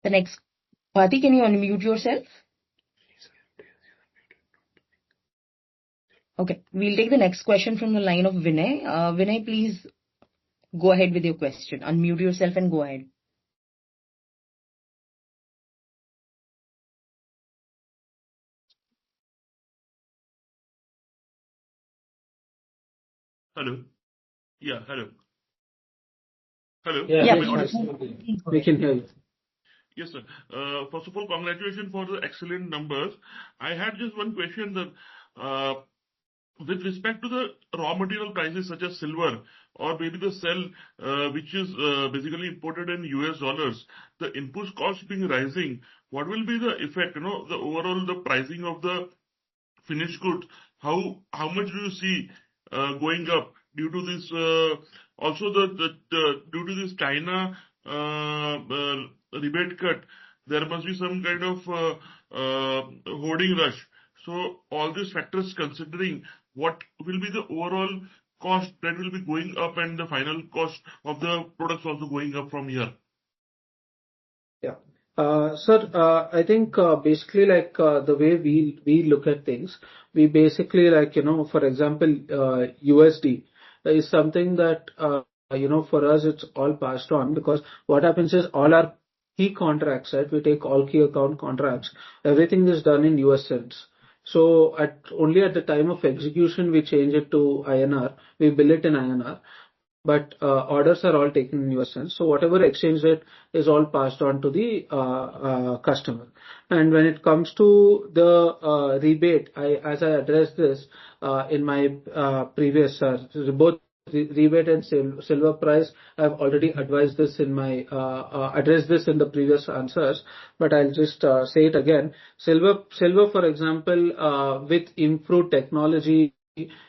Speaker 1: The next, Bharti, can you unmute yourself? Okay, we'll take the next question from the line of Vinay. Vinay, please go ahead with your question. Unmute yourself and go ahead.
Speaker 11: Hello. Yeah, hello. Hello.
Speaker 3: Yeah,
Speaker 1: Yeah,
Speaker 11: Am I
Speaker 1: please
Speaker 11: audible?
Speaker 1: go ahead.
Speaker 3: we can hear you.
Speaker 11: Yes, sir. First of all, congratulations for the excellent numbers. I had just one question that, with respect to the raw material prices such as silver or maybe the cell, which is basically imported in US dollars, the input cost being rising, what will be the effect, the overall the pricing of the finished goods? How much do you see going up due to this? Also, due to this China rebate cut, there must be some kind of hoarding rush. So all these factors considering, what will be the overall cost that will be going up and the final cost of the products also going up from here?
Speaker 3: Yeah. Sir, I think basically like the way we look at things, we basically like, for example, USD is something that, for us, it's all passed on, because what happens is all our key contracts, right? We take all key account contracts. Everything is done in US cents. So only at the time of execution, we change it to INR. We bill it in INR. But orders are all taken in US cents. So whatever exchange rate is all passed on to the customer. And when it comes to the rebate, as I addressed this in my previous both rebate and silver price, I've already advised this in my addressed this in the previous answers, but I'll just say it again. Silver, for example, with improved technology,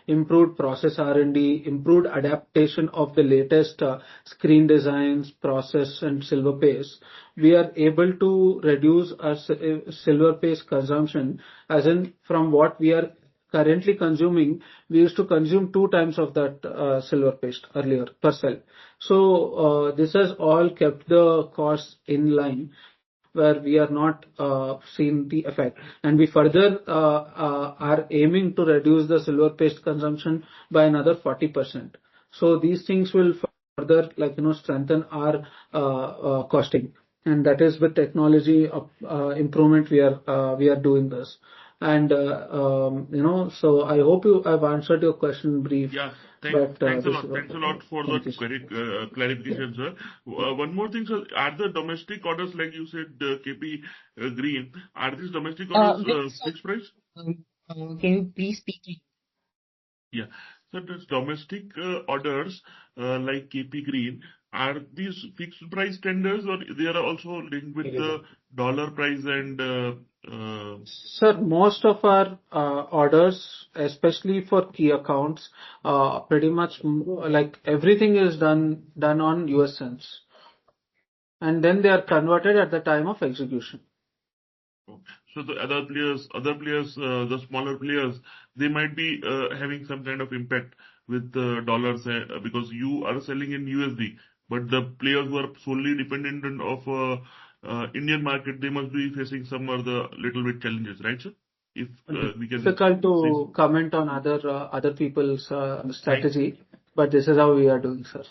Speaker 3: improved process R&D, improved adaptation of the latest screen designs, process, and silver paste, we are able to reduce our silver paste consumption, as in from what we are currently consuming, we used to consume 2 times of that silver paste earlier per cell. So this has all kept the costs in line, where we are not seeing the effect. And we further are aiming to reduce the silver paste consumption by another 40%. So these things will further, like, strengthen our costing. And that is with technology improvement, we are doing this. And, so I hope I've answered your question brief.
Speaker 11: Yeah.
Speaker 3: But
Speaker 11: Thanks a
Speaker 3: this
Speaker 11: lot.
Speaker 3: is
Speaker 11: Thanks a lot for the
Speaker 3: Thank you.
Speaker 11: clarification, sir. One more thing, sir. Are the domestic orders, like you said, KP Green, are these domestic orders fixed price?
Speaker 1: Can you please speak?
Speaker 11: Yeah. So this domestic orders, like KP Green, are these fixed price tenders or they are also linked with the dollar price and
Speaker 3: Sir, most of our orders, especially for key accounts, pretty much like everything is done on US cents, and then they are converted at the time of execution.
Speaker 11: so the other players, the smaller players, they might be having some kind of impact with the dollars because you are selling in USD, but the players who are solely dependent of Indian market, they must be facing some other little bit challenges, right, sir? If we can
Speaker 3: Difficult to comment on other people's strategy, but this is how we are doing, sir.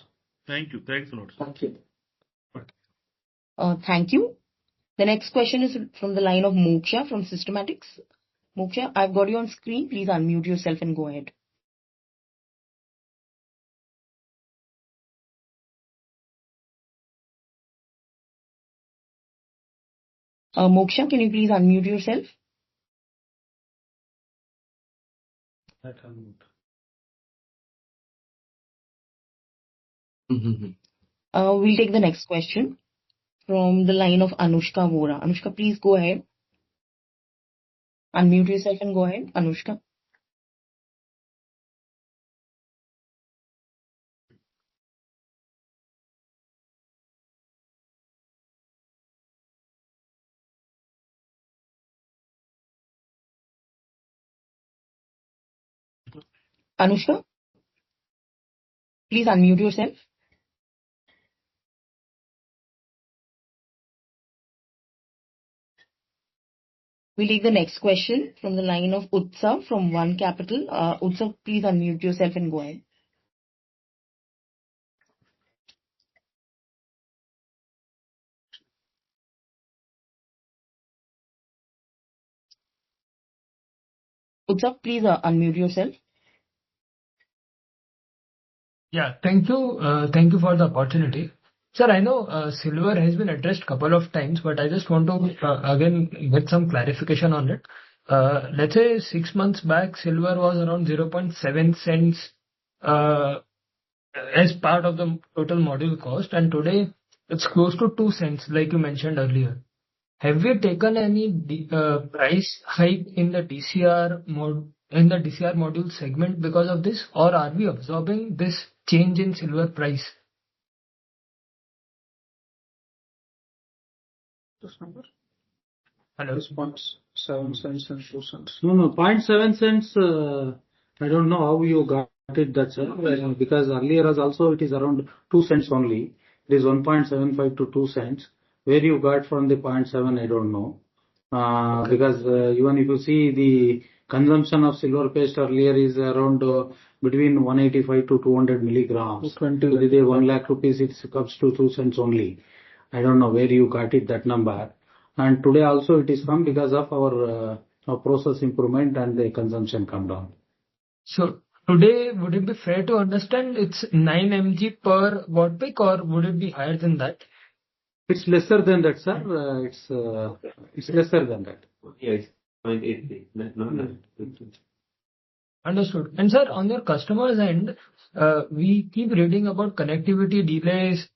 Speaker 11: Thank you. Thanks a lot, sir.
Speaker 3: Thank you.
Speaker 1: Thank you. The next question is from the line of Moksha from Systematics. Moksha, I've got you on screen. Please unmute yourself and go ahead. Moksha, can you please unmute yourself? We'll take the next question from the line of Anushka Vora. Anushka, please go ahead. Unmute yourself and go ahead, Anushka. Anushka, please unmute yourself. We'll take the next question from the line of Utsav from One Capital. Utsav, please unmute yourself and go ahead. Utsav, please unmute yourself.
Speaker 12: Yeah, thank you. Thank you for the opportunity. Sir, I know silver has been addressed couple of times, but I just want to again get some clarification on it. Let's say 6 months back, silver was around 0.7 cents as part of the total module cost, and today it's close to 2 cents, like you mentioned earlier. Have we taken any price hike in the DCR module segment because of this, or are we absorbing this change in silver price?
Speaker 3: This number?
Speaker 12: Hello.
Speaker 3: 0.7 cents and 2 cents.
Speaker 2: No, 0.7 cents. I don't know how you got it, that sir, because earlier as also it is around 2 cents only. It is 1.75 to 2 cents. Where you got from the 0.7, I don't know. Because even if you see the consumption of silver paste earlier is around between 185 to 200 milligrams.
Speaker 3: 20.
Speaker 2: Today 1 lakh rupees, it comes to 2 cents only. I don't know where you got it, that number. And today also it is come because of our process improvement and the consumption come down.
Speaker 12: So today, would it be fair to understand it's 9 mg per watt peak, or would it be higher than that?
Speaker 2: It's lesser than that, sir. It's lesser than that.
Speaker 13: Yes, 0.83.
Speaker 12: Understood. And sir, on your customers' end, we keep reading about connectivity delays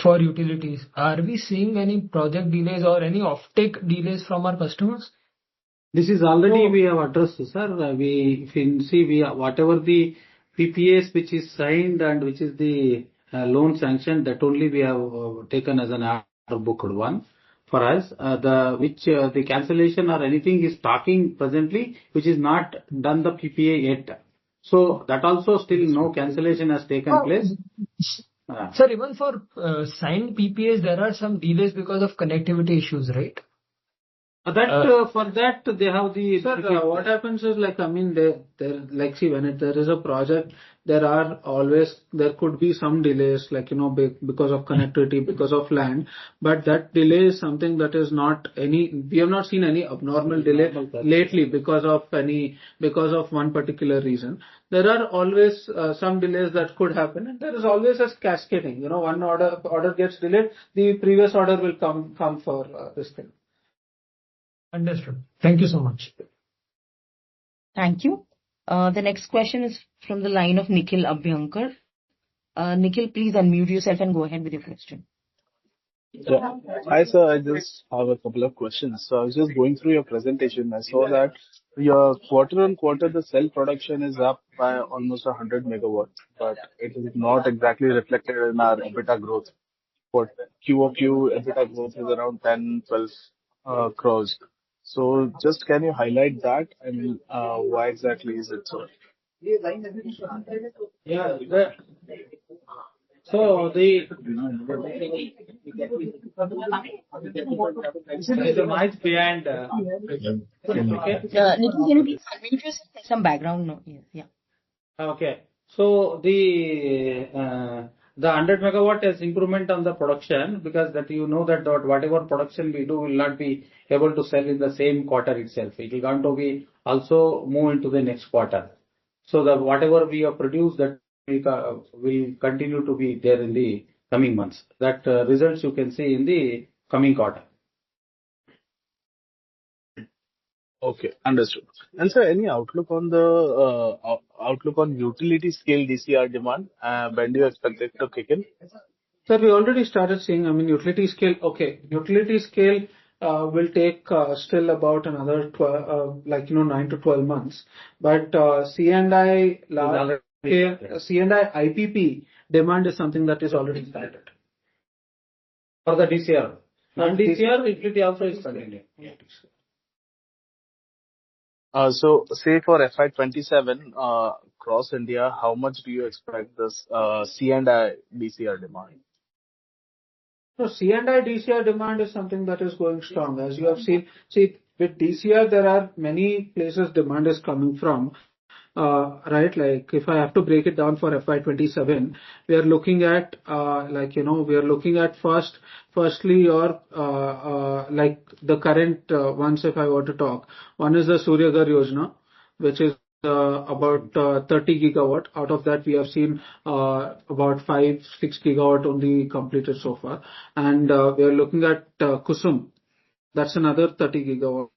Speaker 12: for utilities. Are we seeing any project delays or any offtake delays from our customers?
Speaker 2: This is already we have addressed, sir. If you see, whatever the PPAs which is signed and which is the loan sanction, that only we have taken as an order booked one. For us, the cancellation or anything is talking presently, which is not done the PPA yet. So that also still no cancellation has taken place.
Speaker 12: Sir, even for signed PPAs, there are some delays because of connectivity issues, right?
Speaker 2: For that they have the.
Speaker 3: Sir, what happens is like, I mean, like, see, when there is a project, there could be some delays, like, because of connectivity, because of land, but that delay is something that is we have not seen any abnormal delay lately because of one particular reason. There are always some delays that could happen, and there is always a cascading. One order gets delayed, the previous order will come for this thing.
Speaker 12: Understood. Thank you so much.
Speaker 1: Thank you. The next question is from the line of Nikhil Abhyankar. Nikhil, please unmute yourself and go ahead with your question.
Speaker 14: Yeah. Hi, sir. I just have a couple of questions. So I was just going through your presentation. I saw that your quarter on quarter, the cell production is up by almost 100 megawatts, but it is not exactly reflected in our EBITDA growth. For QOQ, EBITDA growth is around 10, 12 crores. So just can you highlight that? I mean, why exactly is it so?
Speaker 2: Yeah. So the there is a noise behind. Okay.
Speaker 1: Nikhil, can you please unmute yourself? There's some background noise. Yeah.
Speaker 2: Okay. So the 100 megawatt is improvement on the production, because that you know that whatever production we do will not be able to sell in the same quarter itself. It will going to be also move into the next quarter. So the whatever we have produced, that will continue to be there in the coming months. That results you can see in the coming quarter.
Speaker 14: Okay, understood. And sir, any outlook on the outlook on utility scale DCR demand? When do you expect it to kick in?
Speaker 3: Sir, we already started seeing, I mean, utility scale. Okay, utility scale will take still about another 9 to 12 months. But C&I IPP demand is something that is already started.
Speaker 2: For the DCR. And DCR utility also is continuing.
Speaker 14: So say for FY27 across India, how much do you expect this C&I DCR demand?
Speaker 3: So C&I DCR demand is something that is going strong. As you have seen, with DCR, there are many places demand is coming from. Right, like if I have to break it down for FY27, we are looking at firstly your like the current ones, if I were to talk. One is the Surya Ghar Yojana, which is about 30 gigawatt. Out of that, we have seen about 5-6 gigawatt only completed so far. And we are looking at Kusum. That's another 30 gigawatt.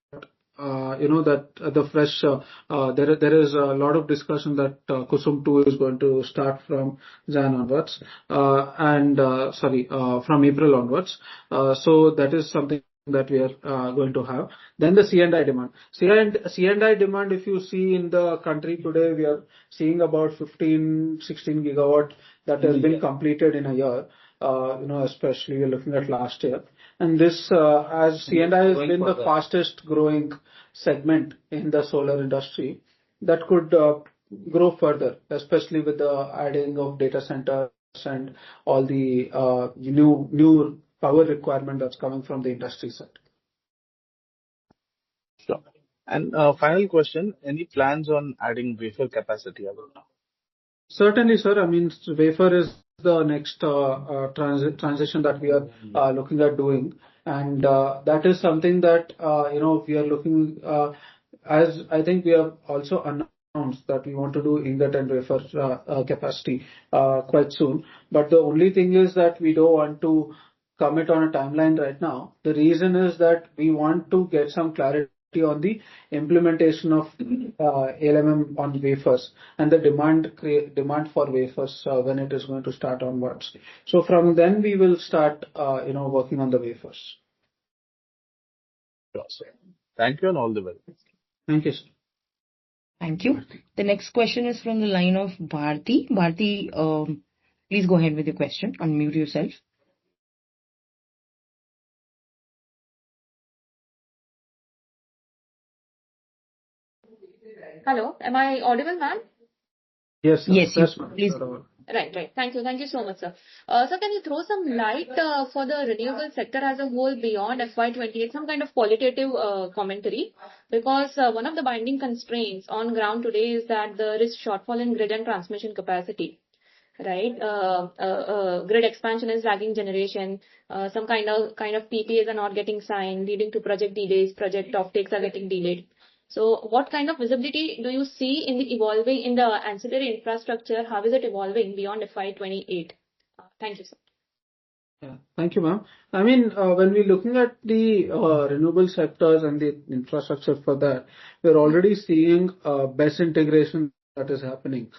Speaker 3: That the fresh, there is a lot of discussion that Kusum 2 is going to start from Jan onwards, from April onwards. So that is something that we are going to have. Then the C&I demand. C&I demand, if you see in the country today, we are seeing about 15-16 gigawatt that has been completed in a year. Especially we're looking at last year. And this, as C&I has been the fastest growing segment in the solar industry, that could grow further, especially with the adding of data centers and all the new power requirement that's coming from the industry side.
Speaker 14: Sure. And final question, any plans on adding wafer capacity as of now?
Speaker 3: Certainly, sir. I mean, wafer is the next transition that we are looking at doing. And that is something that, we are looking, as I think we have also announced that we want to do ingot and wafer capacity quite soon. But the only thing is that we don't want to commit on a timeline right now. The reason is that we want to get some clarity on the implementation of ALMM on wafers and the demand for wafers when it is going to start onwards. So from then we will start, working on the wafers.
Speaker 14: Awesome. Thank you and all the best.
Speaker 3: Thank you, sir.
Speaker 1: Thank you. The next question is from the line of Bharti. Bharti, please go ahead with your question. Unmute yourself.
Speaker 15: Hello, am I audible, ma'am?
Speaker 3: Yes, sir.
Speaker 1: Yes, please.
Speaker 15: Right. Thank you so much, sir. So can you throw some light for the renewable sector as a whole beyond FY28, some kind of qualitative commentary? Because one of the binding constraints on ground today is that there is shortfall in grid and transmission capacity. Right, grid expansion is lagging generation. Some kind of PPAs are not getting signed, leading to project delays. Project offtakes are getting delayed. So, what kind of visibility do you see in the ancillary infrastructure? How is it evolving beyond FY28? Thank you, sir.
Speaker 3: Yeah, thank you, ma'am. I mean, when we're looking at the renewable sectors and the infrastructure for that, we're already seeing BESS integration that is happening.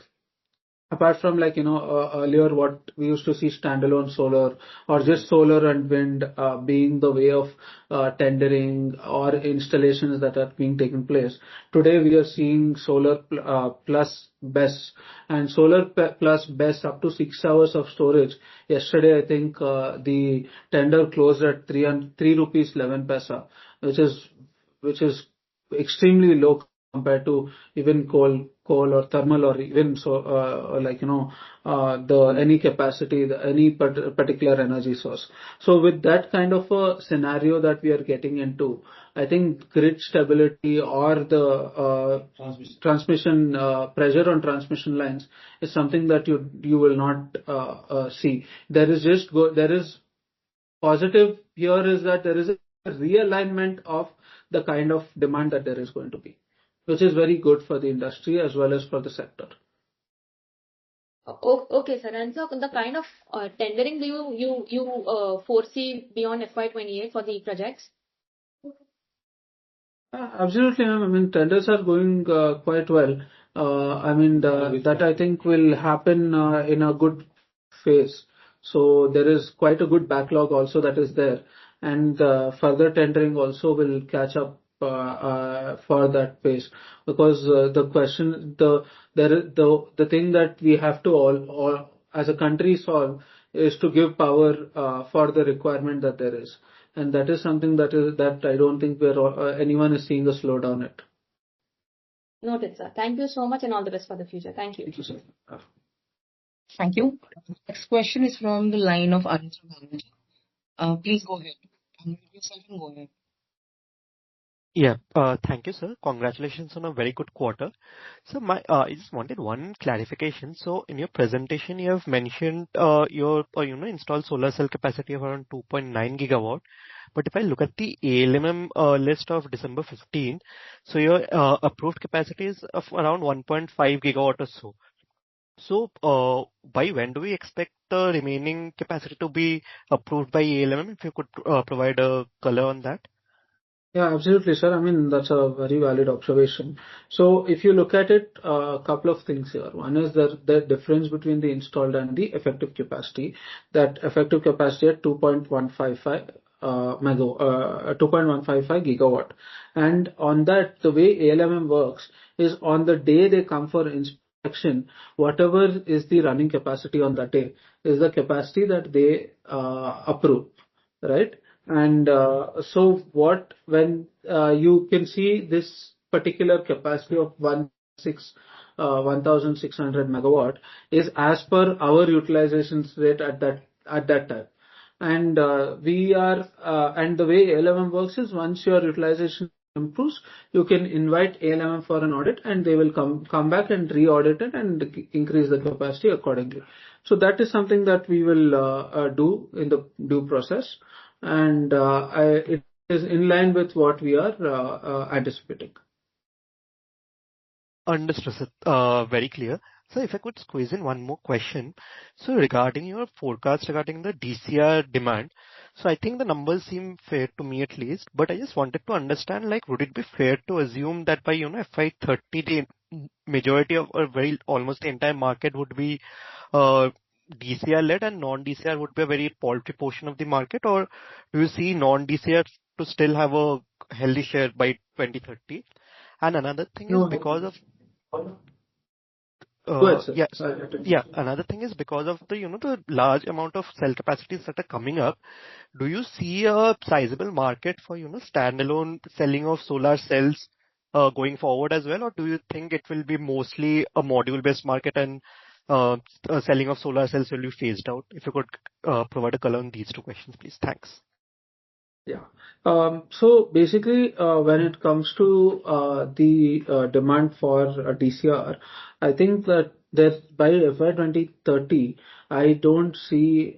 Speaker 3: apart from earlier what we used to see standalone solar or just solar and wind being the way of tendering or installations that are being taken place. Today we are seeing solar plus BESS and solar plus BESS up to 6 hours of storage. Yesterday I think the tender closed at 3 rupees 11 paisa, which is extremely low compared to even coal or thermal or even the any capacity, any particular energy source. So with that kind of a scenario that we are getting into, I think grid stability or the transmission pressure on transmission lines is something that you will not see. There is positive here is that there is a realignment of the kind of demand that there is going to be, which is very good for the industry as well as for the sector.
Speaker 15: Okay, sir. And so the kind of tendering do you foresee beyond FY28 for the projects?
Speaker 3: Absolutely, ma'am. I mean, tenders are going quite well. That I think will happen in a good phase. So there is quite a good backlog also that is there, and further tendering also will catch up for that pace, because the thing that we have to all as a country solve is to give power for the requirement that there is. And that is something that I don't think anyone is seeing a slowdown at.
Speaker 15: Noted, sir. Thank you so much and all the best for the future. Thank you.
Speaker 3: Thank you, sir.
Speaker 1: Thank you. Next question is from the line of Anitra Banerjee. Please go ahead. Unmute yourself and go ahead.
Speaker 16: Yeah, thank you, sir. Congratulations on a very good quarter. So I just wanted one clarification. So in your presentation, you have mentioned your installed solar cell capacity of around 2.9 gigawatt. But if I look at the ALMM list of December 15, so your approved capacity is of around 1.5 gigawatt or so. So by when do we expect the remaining capacity to be approved by ALMM? If you could provide a color on that.
Speaker 3: Yeah, absolutely, sir. I mean, that's a very valid observation. So if you look at it, a couple of things here. One is the difference between the installed and the effective capacity. That effective capacity at 2.155 gigawatt. And on that, the way ALMM works is on the day they come for inspection, whatever is the running capacity on that day is the capacity that they approve, right? And so when you can see this particular capacity of 1,600 megawatt is as per our utilization rate at that time. And and the way ALMM works is once your utilization improves, you can invite ALMM for an audit and they will come back and re-audit it and increase the capacity accordingly. So that is something that we will do in the due process. And it is in line with what we are anticipating.
Speaker 16: Understood, sir. Very clear. So if I could squeeze in one more question. So regarding your forecast regarding the DCR demand, so I think the numbers seem fair to me at least, but I just wanted to understand, would it be fair to assume that by, FY30, the majority of, or almost the entire market would be DCR led and non-DCR would be a very paltry portion of the market, or do you see non-DCR to still have a healthy share by 2030? And another thing is because of another thing is because of the the large amount of cell capacities that are coming up. Do you see a sizable market for standalone selling of solar cells going forward as well, or do you think it will be mostly a module-based market and selling of solar cells will be phased out? If you could provide a color on these two questions, please. Thanks.
Speaker 3: Yeah. So basically, when it comes to the demand for DCR, I think that by FY2030, I don't see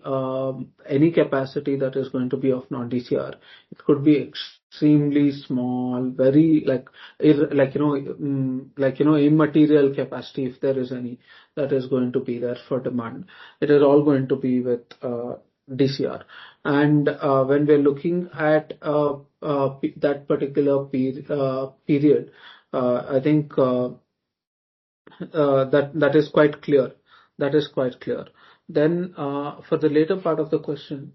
Speaker 3: any capacity that is going to be of non-DCR. It could be extremely small, very immaterial capacity, if there is any, that is going to be there for demand. It is all going to be with DCR. And when we're looking at that particular period, I think that is quite clear That is quite clear. Then, for the later part of the question,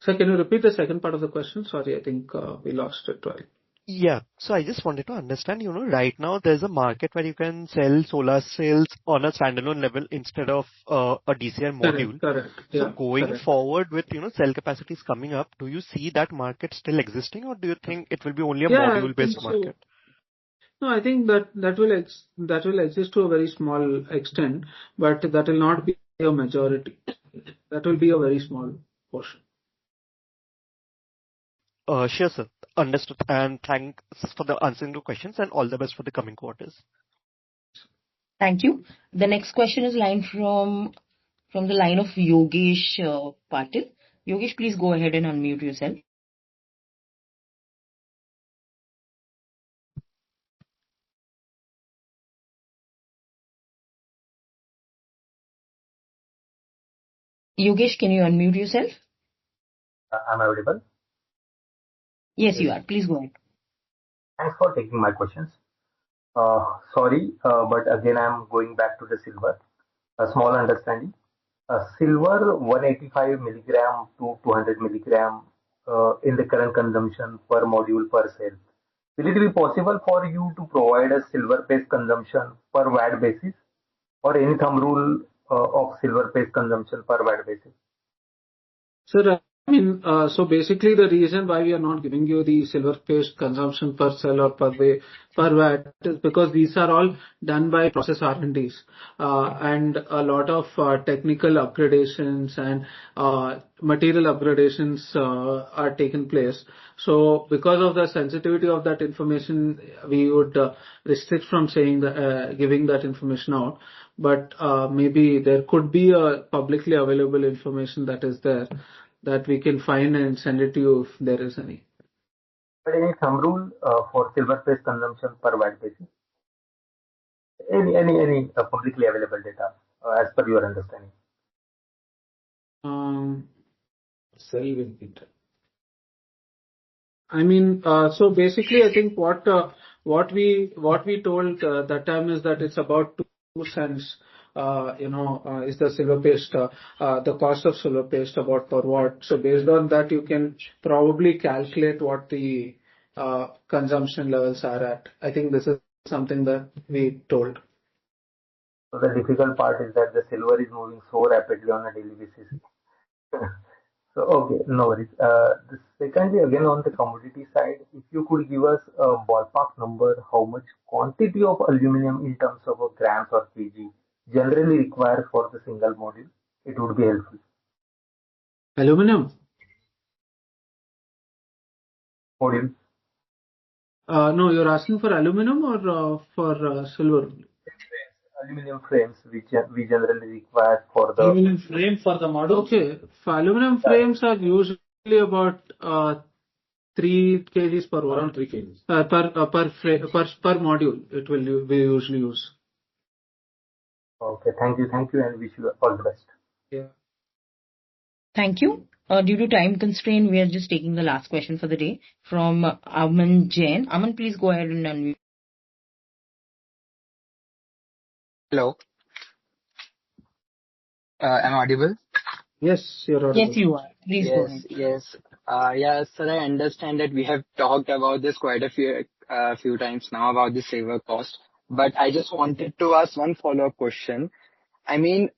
Speaker 3: sir, can you repeat the second part of the question? Sorry, I think we lost it while.
Speaker 16: Yeah. So I just wanted to understand, right now there's a market where you can sell solar cells on a standalone level instead of a DCR module.
Speaker 3: Correct.
Speaker 16: So
Speaker 3: Yeah,
Speaker 16: going
Speaker 3: correct.
Speaker 16: forward with, cell capacities coming up, do you see that market still existing, or do you think it will be only a
Speaker 3: Yeah, I think
Speaker 16: module-based
Speaker 3: so.
Speaker 16: market?
Speaker 3: No, I think that will exist to a very small extent, but that will not be a majority. That will be a very small portion.
Speaker 16: Sure, sir. Understood. And thanks for the answering the questions, and all the best for the coming quarters.
Speaker 1: Thank you. The next question is from the line of Yogesh Patil. Yogesh, please go ahead and unmute yourself. Yogesh, can you unmute yourself?
Speaker 17: Am I audible?
Speaker 1: Yes, you are. Please go ahead.
Speaker 17: Thanks for taking my questions. Sorry, but again, I'm going back to the silver. A small understanding. Silver 185 milligram to 200 milligram in the current consumption per module per cell. Will it be possible for you to provide a silver-based consumption per watt basis, or any thumb rule of silver-based consumption per watt basis?
Speaker 3: Sir, I mean, so basically the reason why we are not giving you the silver-based consumption per cell or per watt is because these are all done by process R&Ds, and a lot of technical upgradations and material upgradations are taken place. So because of the sensitivity of that information, we would restrict from giving that information out. But maybe there could be a publicly available information that is there, that we can find and send it to you if there is any.
Speaker 17: But any thumb rule for silver-based consumption per watt basis? Any publicly available data as per your understanding?
Speaker 3: Cell with it. I mean, so basically, I think what we told that time is that it's about 2 cents. Is the silver paste, the cost of silver paste about per watt. So based on that, you can probably calculate what the consumption levels are at. I think this is something that we told.
Speaker 17: So the difficult part is that the silver is moving so rapidly on a daily basis. So okay, no worries. Secondly, again on the commodity side, if you could give us a ballpark number, how much quantity of aluminum in terms of grams or kg generally required for the single module, it would be helpful.
Speaker 3: Aluminum?
Speaker 17: Module.
Speaker 3: No, you're asking for aluminum or for silver?
Speaker 17: Aluminum frames which we generally require for the
Speaker 3: aluminum frame for the model. Okay, for aluminum frames are usually about 3 kgs per watt. Around 3 kgs per module. It will we usually use.
Speaker 17: Okay, thank you, and wish you all the best.
Speaker 3: Yeah.
Speaker 1: Thank you. Due to time constraint, we are just taking the last question for the day from Aman Jain. Aman, please go ahead and unmute.
Speaker 18: Hello. Am I audible?
Speaker 3: Yes, you're audible.
Speaker 1: Yes, you are. Please go ahead.
Speaker 18: Yes. Yeah, sir, I understand that we have talked about this quite a few times now about the silver cost, but I just wanted to ask one follow-up question. I mean,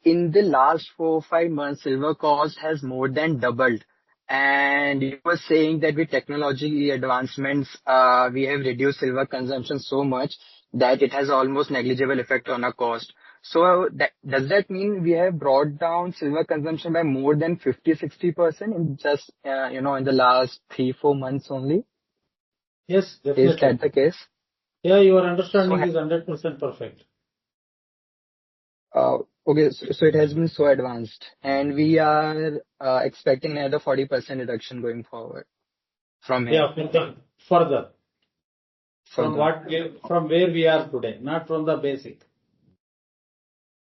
Speaker 18: in the last 4-5 months, silver cost has more than doubled. And you were saying that with technology advancements, we have reduced silver consumption so much that it has almost negligible effect on our cost. So does that mean we have brought down silver consumption by more than 50-60% in just, in the last 3-4 months only?
Speaker 2: Yes, definitely.
Speaker 18: Is that the case?
Speaker 2: Yeah, your understanding is 100% perfect.
Speaker 18: Okay, so it has been so advanced, and we are expecting another 40% reduction going forward from here.
Speaker 2: Yeah, further. From where we are today, not from the basic.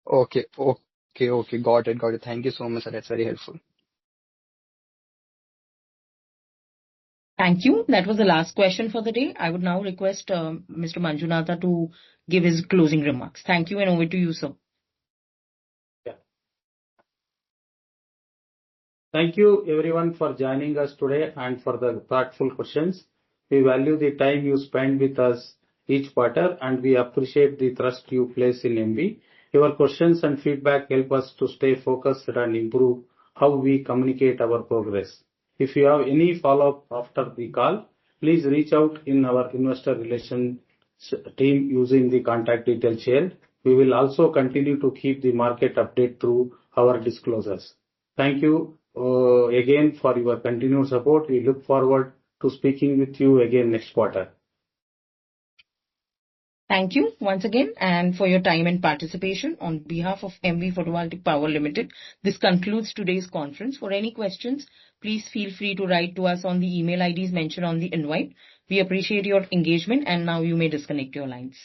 Speaker 18: Okay. Got it. Thank you so much, sir. That's very helpful.
Speaker 1: Thank you. That was the last question for the day. I would now request Mr. Manjunatha to give his closing remarks. Thank you, and over to you, sir.
Speaker 2: Yeah. Thank you everyone for joining us today and for the thoughtful questions. We value the time you spend with us each quarter, and we appreciate the trust you place in Emmvee. Your questions and feedback help us to stay focused and improve how we communicate our progress. If you have any follow-up after the call, please reach out in our investor relations team using the contact details shared. We will also continue to keep the market update through our disclosures. Thank you again for your continued support. We look forward to speaking with you again next quarter.
Speaker 1: Thank you once again and for your time and participation. On behalf of Emmvee Photovoltaic Power Limited, this concludes today's conference. For any questions, please feel free to write to us on the email IDs mentioned on the invite. We appreciate your engagement, and now you may disconnect your lines.